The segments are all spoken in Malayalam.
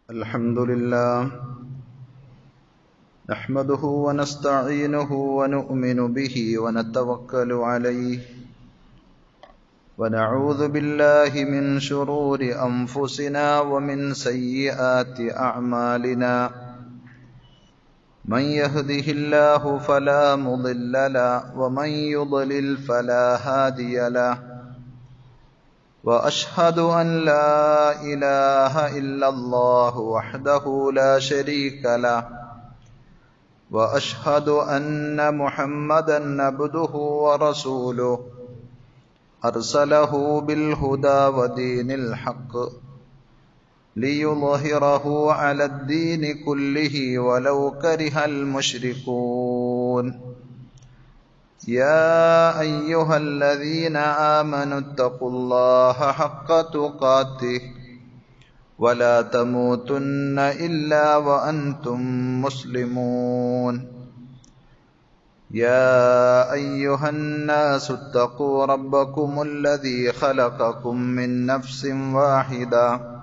الحمد لله نحمده ونستعينه ونؤمن به ونتوكل عليه ونعوذ بالله من شرور أنفسنا ومن سيئات أعمالنا من يهده الله فلا مضل له ومن يضلل فلا هادي له وأشهد أن لا إله إلا الله وحده لا شريك له وأشهد أن محمدا عبده ورسوله أرسله بالهدى ودين الحق ليظهره على الدين كله ولو كره المشركون يا أيها الذين آمنوا اتقوا الله حق تقاته ولا تموتن إلا وأنتم مسلمون يا أيها الناس اتقوا ربكم الذي خلقكم من نفس واحدة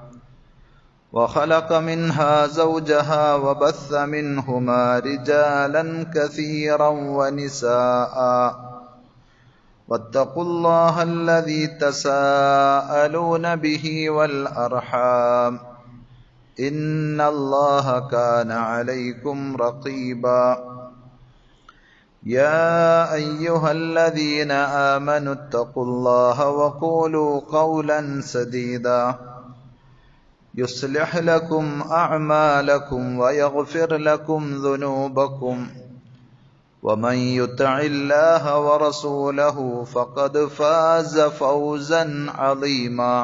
وخلق منها زوجها وبث منهما رجالا كثيرا ونساء واتقوا الله الذي تساءلون به والأرحام إن الله كان عليكم رقيبا يا أيها الذين آمنوا اتقوا الله وقولوا قولا سديدا يصلح لكم أعمالكم ويغفر لكم ذنوبكم ومن يطع الله ورسوله فقد فاز فوزا عظيما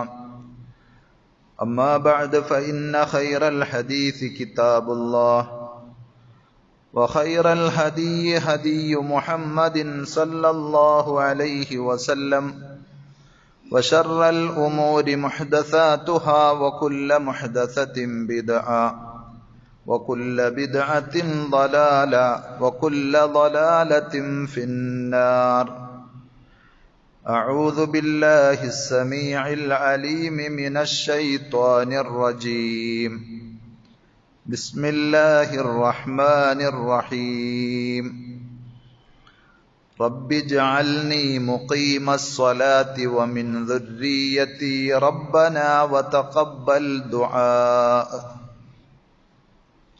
أما بعد فإن خير الحديث كتاب الله وخير الهدي هدي محمد صلى الله عليه وسلم وشر الأمور محدثاتها وكل محدثة بدعة وكل بدعة ضلالة وكل ضلالة في النار أعوذ بالله السميع العليم من الشيطان الرجيم بسم الله الرحمن الرحيم رب اجعلني مقيم الصلاة ومن ذريتي ربنا وتقبل دعاء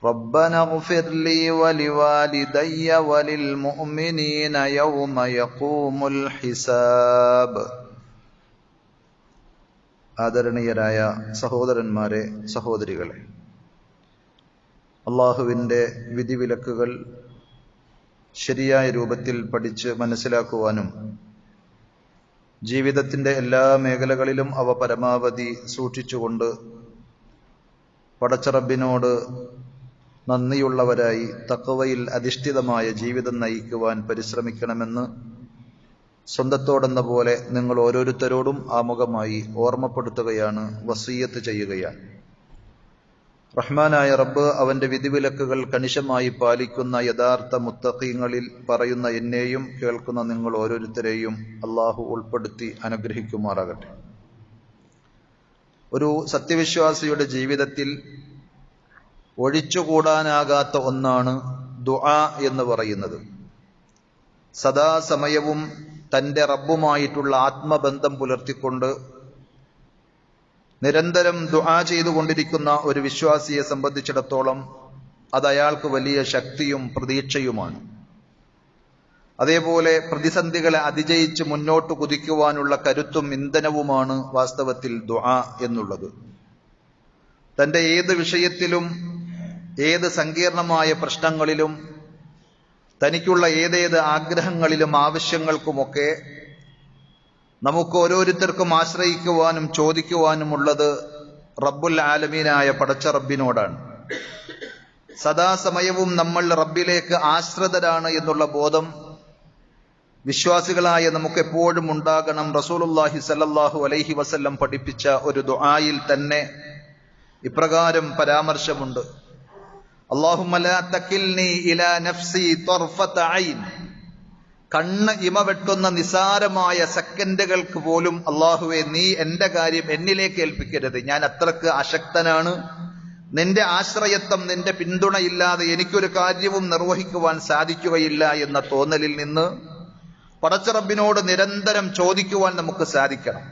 ربنا اغفر لي ولوالدي وللمؤمنين يوم يقوم الحساب. ആദരണീയരായ സഹോദരന്മാരെ, സഹോദരികളെ, അള്ളാഹുവിൻ്റെ വിധിവിലക്കുകൾ ശരിയായ രൂപത്തിൽ പഠിച്ച് മനസ്സിലാക്കുവാനും ജീവിതത്തിൻ്റെ എല്ലാ മേഖലകളിലും അവ പരമാവധി സൂക്ഷിച്ചുകൊണ്ട് പടച്ചറബിനോട് നന്ദിയുള്ളവരായി തഖ്വയിൽ അധിഷ്ഠിതമായ ജീവിതം നയിക്കുവാൻ പരിശ്രമിക്കണമെന്ന് സ്വന്തത്തോടെന്ന പോലെ നിങ്ങൾ ഓരോരുത്തരോടും ആമുഖമായി ഓർമ്മപ്പെടുത്തുകയാണ്, വസിയ്യത്ത് ചെയ്യുകയാണ്. റഹ്മാനായ റബ്ബ് അവന്റെ വിധിവിലക്കുകൾ കണിശമായി പാലിക്കുന്ന യഥാർത്ഥ മുത്തഖീങ്ങളിൽ പറയുന്ന എന്നെയും കേൾക്കുന്ന നിങ്ങൾ ഓരോരുത്തരെയും അള്ളാഹു ഉൾപ്പെടുത്തി അനുഗ്രഹിക്കുമാറാകട്ടെ. ഒരു സത്യവിശ്വാസിയുടെ ജീവിതത്തിൽ ഒഴിച്ചുകൂടാനാകാത്ത ഒന്നാണ് ദുആ എന്ന് പറയുന്നത്. സദാസമയവും തന്റെ റബ്ബുമായിട്ടുള്ള ആത്മബന്ധം പുലർത്തിക്കൊണ്ട് നിരന്തരം ദുആ ചെയ്തുകൊണ്ടിരിക്കുന്ന ഒരു വിശ്വാസിയെ സംബന്ധിച്ചിടത്തോളം അത് അയാൾക്ക് വലിയ ശക്തിയും പ്രതീക്ഷയുമാണ്. അതേപോലെ പ്രതിസന്ധികളെ അതിജയിച്ച് മുന്നോട്ട് കുതിക്കുവാനുള്ള കരുത്തും ഇന്ധനവുമാണ് വാസ്തവത്തിൽ ദുആ എന്നുള്ളത്. തന്റെ ഏത് വിഷയത്തിലും, ഏത് സങ്കീർണമായ പ്രശ്നങ്ങളിലും, തനിക്കുള്ള ഏതേത് ആഗ്രഹങ്ങളിലും ആവശ്യങ്ങൾക്കുമൊക്കെ നമുക്ക് ഓരോരുത്തർക്കും ആശ്രയിക്കുവാനും ചോദിക്കുവാനുമുള്ളത് റബ്ബുൽ ആലമീനായ പടച്ച റബ്ബിനോടാണ്. സദാസമയവും നമ്മൾ റബ്ബിലേക്ക് ആശ്രിതരാണ് എന്നുള്ള ബോധം വിശ്വാസികളായ നമുക്ക് എപ്പോഴും ഉണ്ടാകണം. റസൂലുള്ളാഹി സ്വല്ലല്ലാഹു അലൈഹി വസല്ലം പഠിപ്പിച്ച ഒരു ദുആയിൽ തന്നെ ഇപ്രകാരം പരാമർശമുണ്ട്: അല്ലാഹുമ്മ ലാ തകിൽനി ഇലാ നഫ്സി ത്വർഫത ഐൻ. കണ്ണ് ഇമ വെട്ടുന്ന നിസാരമായ സെക്കൻഡുകൾക്ക് പോലും അള്ളാഹുവെ നീ എന്റെ കാര്യം എന്നിലേക്ക് ഏൽപ്പിക്കരുത്. ഞാൻ അത്രക്ക് അശക്തനാണ്, നിന്റെ ആശ്രയത്വം, നിന്റെ പിന്തുണയില്ലാതെ എനിക്കൊരു കാര്യവും നിർവഹിക്കുവാൻ സാധിക്കുകയില്ല എന്ന തോന്നലിൽ നിന്ന് പടച്ച റബ്ബിനോട് നിരന്തരം ചോദിക്കുവാൻ നമുക്ക് സാധിക്കണം.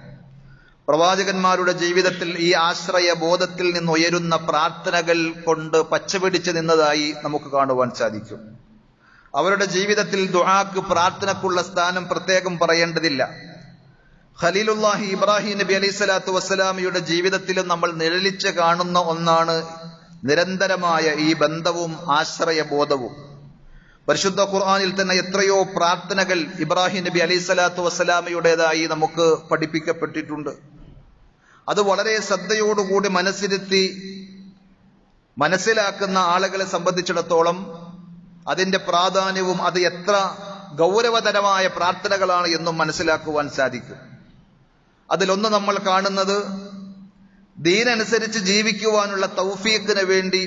പ്രവാചകന്മാരുടെ ജീവിതത്തിൽ ഈ ആശ്രയ ബോധത്തിൽ നിന്ന് ഉയരുന്ന പ്രാർത്ഥനകൾ കൊണ്ട് പച്ചപിടിച്ച് നിന്നതായി നമുക്ക് കാണുവാൻ സാധിക്കും. അവരുടെ ജീവിതത്തിൽ ദുആക്ക്, പ്രാർത്ഥനക്കുള്ള സ്ഥാനം പ്രത്യേകം പറയേണ്ടതില്ല. ഖലീലുല്ലാഹി ഇബ്രാഹിം നബി അലൈഹി സ്വലാത്തു വസ്സലാമയുടെ ജീവിതത്തിലും നമ്മൾ നിഴലിച്ച് കാണുന്ന ഒന്നാണ് നിരന്തരമായ ഈ ബന്ധവും ആശ്രയബോധവും. പരിശുദ്ധ ഖുർആനിൽ തന്നെ എത്രയോ പ്രാർത്ഥനകൾ ഇബ്രാഹിം നബി അലൈഹി സ്വലാത്തു വസ്സലാമയുടേതായി നമുക്ക് പഠിപ്പിക്കപ്പെട്ടിട്ടുണ്ട്. അത് വളരെ ശ്രദ്ധയോടുകൂടി മനസ്സിരുത്തി മനസ്സിലാക്കുന്ന ആളുകളെ സംബന്ധിച്ചിടത്തോളം അതിന്റെ പ്രാധാന്യവും അത് എത്ര ഗൗരവതരമായ പ്രാർത്ഥനകളാണ് എന്നും മനസ്സിലാക്കുവാൻ സാധിക്കും. അതിലൊന്ന് നമ്മൾ കാണുന്നത്, ദീനനുസരിച്ച് ജീവിക്കുവാനുള്ള തൗഫീഖിന് വേണ്ടി,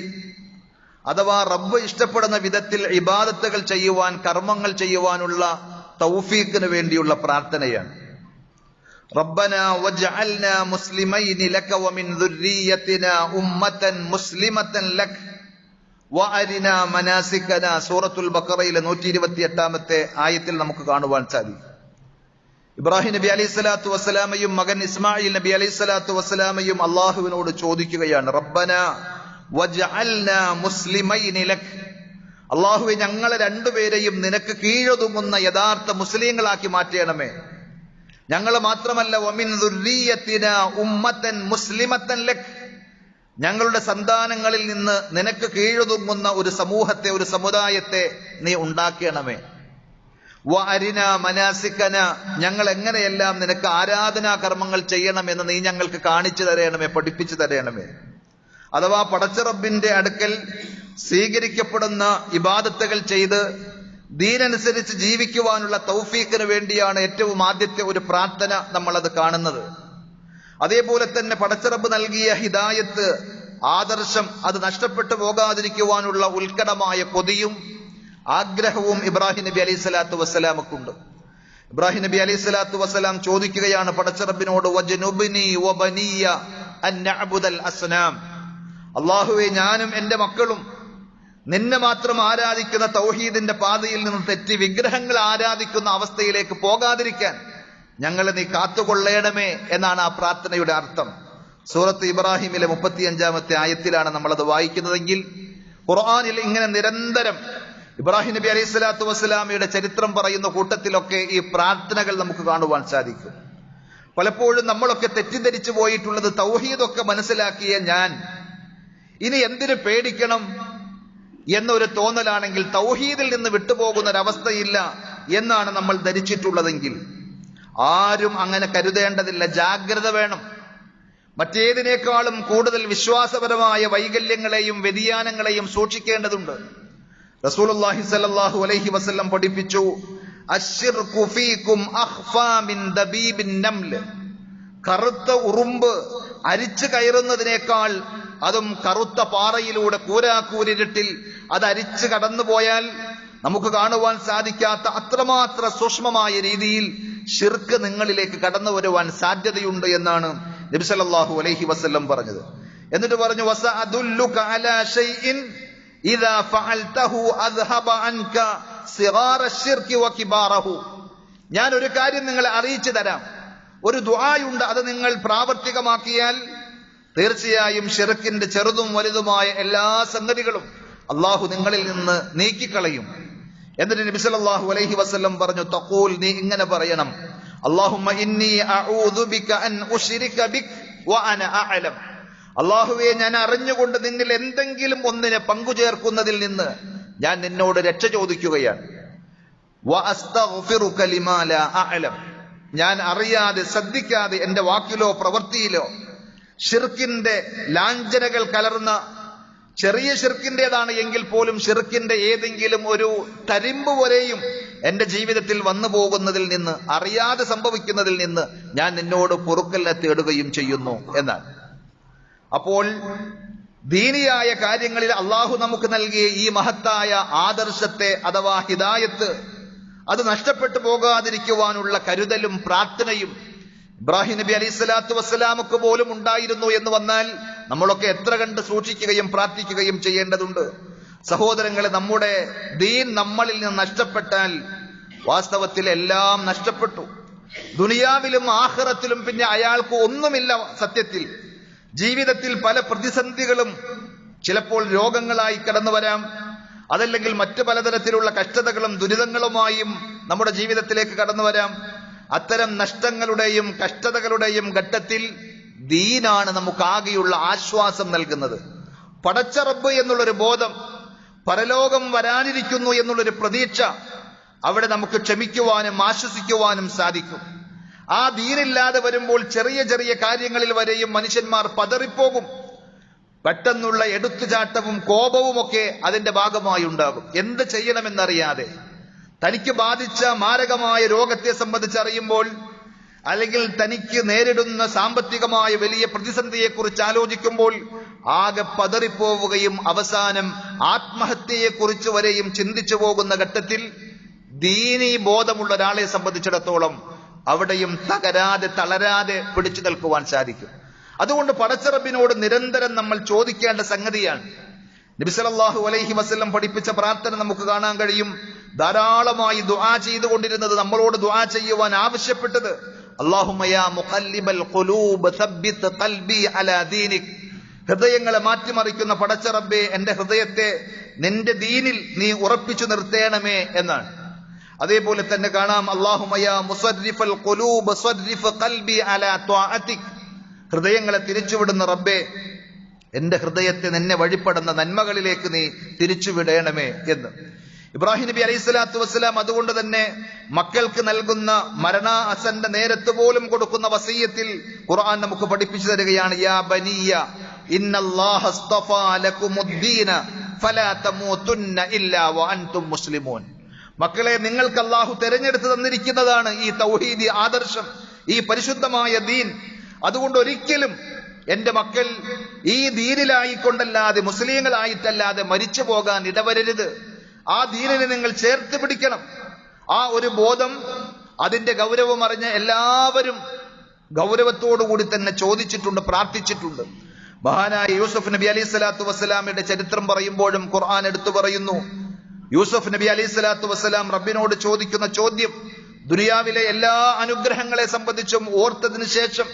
അഥവാ റബ്ബ് ഇഷ്ടപ്പെടുന്ന വിധത്തിൽ ഇബാദത്തുകൾ ചെയ്യുവാൻ, കർമ്മങ്ങൾ ചെയ്യുവാനുള്ള തൗഫീഖിന് വേണ്ടിയുള്ള പ്രാർത്ഥനയാണ്. റബ്ബനാ വജ്അൽനാ മുസ്ലിമൈനി ലക വമിൻ ദുർരിയ്യതിനാ ഉമ്മതൻ മുസ്ലിമതൻ ലക വഅരിനാ മനാസികനാ. സൂറത്തുൽ ബഖറയിലെ 128-ാമത്തെ ആയത്തിൽ നമുക്ക് കാണുവാൻ സാധിക്കും. ഇബ്രാഹിം നബി അലൈഹി സ്വലാത്തു വസ്സലാമയും മകൻ ഇസ്മായിൽ നബി അലൈഹി സ്വലാത്തു വസ്സലാമയും അള്ളാഹുവിനോട് ചോദിക്കുകയാണ്, റബ്ബനാ വജ്അൽനാ മുസ്ലിമൈനി ലക, അള്ളാഹുവേ ഞങ്ങളെ രണ്ടുപേരെയും നിനക്ക് കീഴൊതുങ്ങുന്ന യഥാർത്ഥ മുസ്ലിങ്ങളാക്കി മാറ്റണമേ. ഞങ്ങൾ മാത്രമല്ല, വമിൻ ദുർരിയ്യതിനാ ഉമ്മതൻ മുസ്ലിമതൻ ലക, ഞങ്ങളുടെ സന്താനങ്ങളിൽ നിന്ന് നിനക്ക് കീഴൊതുങ്ങുന്ന ഒരു സമൂഹത്തെ, ഒരു സമുദായത്തെ നീ ഉണ്ടാക്കണമേ. വഅരിനാ മനാസികന, ഞങ്ങൾ എങ്ങനെയെല്ലാം നിനക്ക് ആരാധനാ കർമ്മങ്ങൾ ചെയ്യണമെന്ന് നീ ഞങ്ങൾക്ക് കാണിച്ചു തരണമേ, പഠിപ്പിച്ചു തരണമേ. അഥവാ പടച്ച റബ്ബിന്റെ അടുക്കൽ സ്വീകരിക്കപ്പെടുന്ന ഇബാദത്തുകൾ ചെയ്ത് ദീനനുസരിച്ച് ജീവിക്കുവാനുള്ള തൗഫീഖിന് വേണ്ടിയാണ് ഏറ്റവും ആദ്യത്തെ ഒരു പ്രാർത്ഥന നമ്മളത് കാണുന്നത്. അതേപോലെ തന്നെ പടച്ച റബ്ബ് നൽകിയ ഹിദായത്ത്, ആദർശം, അത് നഷ്ടപ്പെട്ടു പോകാതിരിക്കുവാനുള്ള ഉത്കടമായ കൊതിയും ആഗ്രഹവും ഇബ്രാഹിം നബി അലൈഹി സ്വലാത്തു വസ്സലാമക്കുണ്ട്. ഇബ്രാഹിം നബി അലൈഹി സ്വലാത്തു വസ്സലാം ചോദിക്കുകയാണ് പടച്ച റബ്ബിനോട്, വജ്നുബ്നി വബനിയ അൻ നഅ്ബുദൽ അസ്നാം, അല്ലാഹുവേ ഞാനും എന്റെ മക്കളും നിന്നെ മാത്രം ആരാധിക്കുന്ന തൗഹീദിന്റെ പാതയിൽ നിന്ന് തെറ്റി വിഗ്രഹങ്ങൾ ആരാധിക്കുന്ന അവസ്ഥയിലേക്ക് പോകാതിരിക്കാൻ ഞങ്ങളെ നീ കാത്തുകൊള്ളേണമേ എന്നാണ് ആ പ്രാർത്ഥനയുടെ അർത്ഥം. സൂറത്ത് ഇബ്രാഹിമിലെ 35-ാമത്തെ ആയത്തിലാണ് നമ്മളത് വായിക്കുന്നതെങ്കിൽ, ഖുർആനിൽ ഇങ്ങനെ നിരന്തരം ഇബ്രാഹിം നബി അലൈഹി സ്വലാത്തു വസ്സലാമയുടെ ചരിത്രം പറയുന്ന കൂട്ടത്തിലൊക്കെ ഈ പ്രാർത്ഥനകൾ നമുക്ക് കാണുവാൻ സാധിക്കും. പലപ്പോഴും നമ്മളൊക്കെ തെറ്റിദ്ധരിച്ചു പോയിട്ടുള്ളത്, തൗഹീദൊക്കെ മനസ്സിലാക്കിയ ഞാൻ ഇനി എന്തിനു പേടിക്കണം എന്നൊരു തോന്നലാണെങ്കിൽ തൗഹീദിൽ നിന്ന് വിട്ടുപോകുന്ന ഒരവസ്ഥയില്ല എന്നാണ് നമ്മൾ ധരിച്ചിട്ടുള്ളതെങ്കിൽ ആരും അങ്ങനെ കരുതേണ്ടതില്ല. ജാഗ്രത വേണം. മറ്റേതിനേക്കാളും കൂടുതൽ വിശ്വാസപരമായ വൈകല്യങ്ങളെയും വ്യതിയാനങ്ങളെയും സൂക്ഷിക്കേണ്ടതുണ്ട്. റസൂലുള്ളാഹി സ്വല്ലല്ലാഹു അലൈഹി വസല്ലം പഠിപ്പിച്ചു, അശ്ശിർകു ഫീകും അഖ്ഫാ മിൻ ദബീബിൻ നംൽ, കറുത്ത ഉറുമ്പ് അരിച്ചു കയറുന്നതിനേക്കാൾ, അതും കറുത്ത പാറയിലൂടെ കൂരാക്കൂരിരുട്ടിൽ അത് അരിച്ചു കടന്നുപോയാൽ നമുക്ക് കാണുവാൻ സാധിക്കാത്ത അത്രമാത്രം സൂക്ഷ്മമായ രീതിയിൽ ശിർക്ക് നിങ്ങളിലേക്ക് കടന്നു വരുവാൻ സാധ്യതയുണ്ട് എന്നാണ് നബി സല്ലല്ലാഹു അലൈഹി വസല്ലം പറഞ്ഞത്. എന്നിട്ട് പറഞ്ഞു, വസഅദുല്ലുക അലാ ഷൈഇൻ ഇദാ ഫഅൽതഹു അദ്ഹബ അൻക സിഗാറ ശിർകി വകിബാറഹു, ഞാൻ ഒരു കാര്യം നിങ്ങളെ അറിയിച്ചു തരാം. ഒരു ദുആയുണ്ട്, അത് നിങ്ങൾ പ്രാവർത്തികമാക്കിയാൽ തീർച്ചയായും ശിർക്കിന്റെ ചെറുതും വലുതുമായ എല്ലാ സംഗതികളും അള്ളാഹു നിങ്ങളിൽ നിന്ന് നീക്കിക്കളയും. എന്നിട്ട് നബി സല്ലല്ലാഹു അലൈഹി വസല്ലം പറഞ്ഞു, തഖൂൽ, നീ ഇങ്ങനെ പറയണം, അല്ലാഹുമ്മ ഇന്നി അഊദു ബിക അൻ ഉശ്രിക ബിക വഅന അഅലം, അല്ലാഹുവേ ഞാൻ അറിഞ്ഞുകൊണ്ട് നിന്നിൽ എന്തെങ്കിലും ഒന്നിനെ പങ്കുചേർക്കുന്നതിൽ നിന്ന് ഞാൻ നിന്നോട് രക്ഷ ചോദിക്കുകയാണ്. വഅസ്തഗ്ഫിറുക ലിമാ ലാ അഅലം, ഞാൻ അറിയാതെ ശ്രദ്ധിക്കാതെ എന്റെ വാക്കിലോ പ്രവൃത്തിയിലോ ഷിർക്കിന്റെ ലാഞ്ചനകൾ കലർന്ന, ചെറിയ ഷിർക്കിന്റേതാണ് എങ്കിൽ പോലും ഷിർക്കിന്റെ ഏതെങ്കിലും ഒരു തരിമ്പ് പോലെയും എന്റെ ജീവിതത്തിൽ വന്നു പോകുന്നതിൽ നിന്ന്, അറിയാതെ സംഭവിക്കുന്നതിൽ നിന്ന് ഞാൻ നിന്നോട് പൊറുക്കലിനെ തേടുകയും ചെയ്യുന്നു എന്നാണ്. അപ്പോൾ ദീനിയായ കാര്യങ്ങളിൽ അള്ളാഹു നമുക്ക് നൽകിയ ഈ മഹത്തായ ആദർശത്തെ അഥവാ ഹിദായത്ത്, അത് നഷ്ടപ്പെട്ടു പോകാതിരിക്കുവാനുള്ള കരുതലും പ്രാർത്ഥനയും ഇബ്രാഹിം നബി അലൈഹി സ്വലാത്തു വസ്സലാമക്ക് പോലും ഉണ്ടായിരുന്നു എന്ന് വന്നാൽ നമ്മളൊക്കെ എത്ര കണ്ട് സൂക്ഷിക്കുകയും പ്രാർത്ഥിക്കുകയും ചെയ്യേണ്ടതുണ്ട്. സഹോദരങ്ങളെ, നമ്മുടെ ദീൻ നമ്മളിൽ നിന്ന് നഷ്ടപ്പെട്ടാൽ വാസ്തവത്തിൽ എല്ലാം നഷ്ടപ്പെട്ടു. ദുനിയാവിലും ആഖിറത്തിലും പിന്നെ അയാൾക്ക് ഒന്നുമില്ല. സത്യത്തിൽ ജീവിതത്തിൽ പല പ്രതിസന്ധികളും ചിലപ്പോൾ രോഗങ്ങളായി കടന്നു വരാം, അതല്ലെങ്കിൽ മറ്റു പലതരത്തിലുള്ള കഷ്ടതകളും ദുരിതങ്ങളുമായും നമ്മുടെ ജീവിതത്തിലേക്ക് കടന്നു വരാം. അത്തരം നഷ്ടങ്ങളുടെയും കഷ്ടതകളുടെയും ഘട്ടത്തിൽ ദീനാണ് നമുക്കാകെയുള്ള ആശ്വാസം നൽകുന്നത്. പടച്ച റബ്ബ് എന്നുള്ളൊരു ബോധം, പരലോകം വരാനിരിക്കുന്നു എന്നുള്ളൊരു പ്രതീക്ഷ, അവിടെ നമുക്ക് ക്ഷമിക്കുവാനും ആശ്വസിക്കുവാനും സാധിക്കും. ആ ദീനില്ലാതെ വരുമ്പോൾ ചെറിയ ചെറിയ കാര്യങ്ങളിൽ വരെയും മനുഷ്യന്മാർ പതറിപ്പോകും. പെട്ടെന്നുള്ള എടുത്തുചാട്ടവും കോപവുമൊക്കെ അതിന്റെ ഭാഗമായി ഉണ്ടാകും. എന്ത് ചെയ്യണമെന്നറിയാതെ തനിക്ക് ബാധിച്ച മാരകമായ രോഗത്തെ സംബന്ധിച്ചറിയുമ്പോൾ, അല്ലെങ്കിൽ തനിക്ക് നേരിടുന്ന സാമ്പത്തികമായ വലിയ പ്രതിസന്ധിയെക്കുറിച്ച് ആലോചിക്കുമ്പോൾ ആകെ പതറിപ്പോവുകയും അവസാനം ആത്മഹത്യയെക്കുറിച്ച് വരെയും ചിന്തിച്ചു പോകുന്ന ഘട്ടത്തിൽ ദീനീ ബോധമുള്ള ഒരാളെ സംബന്ധിച്ചിടത്തോളം അവിടെയും തകരാതെ തളരാതെ പിടിച്ചു നിൽക്കുവാൻ സാധിക്കും. അതുകൊണ്ട് പടച്ച റബ്ബിനോട് നിരന്തരം നമ്മൾ ചോദിക്കേണ്ട സംഗതിയാണ്. നബി സല്ലല്ലാഹു അലൈഹി വസല്ലം പഠിപ്പിച്ച പ്രാർത്ഥന നമുക്ക് കാണാൻ കഴിയും. ധാരാളമായി ദുആ ചെയ്തുകൊണ്ടിരുന്നത്, നമ്മളോട് ദുആ ചെയ്യുവാൻ ആവശ്യപ്പെട്ടത്, അല്ലാഹുമ്മ യാ മുഖല്ലിബൽ ഖുലൂബ് സബ്ബിത് ഖൽബി അലാ ദീനിക്. ഹൃദയങ്ങളെ മാറ്റിമറിക്കുന്ന പടച്ച റബ്ബേ, എന്റെ ഹൃദയത്തെ നിന്റെ ദീനിൽ നീ ഉറപ്പിച്ചു നിർത്തേണമേ എന്നാണ്. അതേപോലെ തന്നെ കാണാം, അല്ലാഹുമ്മ യാ മുസർരിഫൽ ഖുലൂബ് സർരിഫ് ഖൽബി അലാ ത്വാഅതിക്. ഹൃദയങ്ങളെ തിരിച്ചുവിടുന്ന റബ്ബേ, എന്റെ ഹൃദയത്തെ നിന്നെ വഴിപ്പെടുന്ന നന്മകളിലേക്ക് നീ തിരിച്ചുവിടേണമേ എന്ന്. ഇബ്രാഹിം നബി അലൈഹി സ്വലാത്തു വസ്സലാം അതുകൊണ്ട് തന്നെ മക്കൾക്ക് നൽകുന്ന മരണാസന്ന നേരത്ത് പോലും കൊടുക്കുന്ന വസീയത്തിൽ ഖുർആൻ നമുക്ക് പഠിപ്പിച്ചു തരികയാണ്, യാ ബനിയ ഇന്നല്ലാഹ അസ്തഫാ ലകുമുദ്ദീന ഫലാ തമൂതുന്ന ഇല്ലാ വഅൻതും മുസ്ലിമൂൻ. മക്കളെ, നിങ്ങൾക്ക് അല്ലാഹു തെരഞ്ഞെടുത്ത് തന്നിരിക്കുന്നതാണ് ഈ തൗഹീദി ആദർശം, ഈ പരിശുദ്ധമായ ദീൻ. അതുകൊണ്ട് ഒരിക്കലും എന്റെ മക്കൾ ഈ ദീനിലായിക്കൊണ്ടല്ലാതെ, മുസ്ലിങ്ങളായിട്ടല്ലാതെ മരിച്ചു പോകാൻ ഇടവരരുത്. ആ ദീനിനെ നിങ്ങൾ ചേർത്ത് പിടിക്കണം. ആ ഒരു ബോധം, അതിന്റെ ഗൗരവം അറിഞ്ഞ എല്ലാവരും ഗൗരവത്തോടുകൂടി തന്നെ ചോദിച്ചിട്ടുണ്ട്, പ്രാർത്ഥിച്ചിട്ടുണ്ട്. മഹാനായ യൂസുഫ് നബി അലൈഹി സ്വലാത്തു വസ്സലാമിന്റെ ചരിത്രം പറയുമ്പോഴും ഖുർആൻ എടുത്തു പറയുന്നു, യൂസുഫ് നബി അലൈഹി സ്വലാത്തു വസ്സലാം റബ്ബിനോട് ചോദിക്കുന്ന ചോദ്യം, ദുനിയാവിലെ എല്ലാ അനുഗ്രഹങ്ങളെ സംബന്ധിച്ചും ഓർത്തതിനു ശേഷം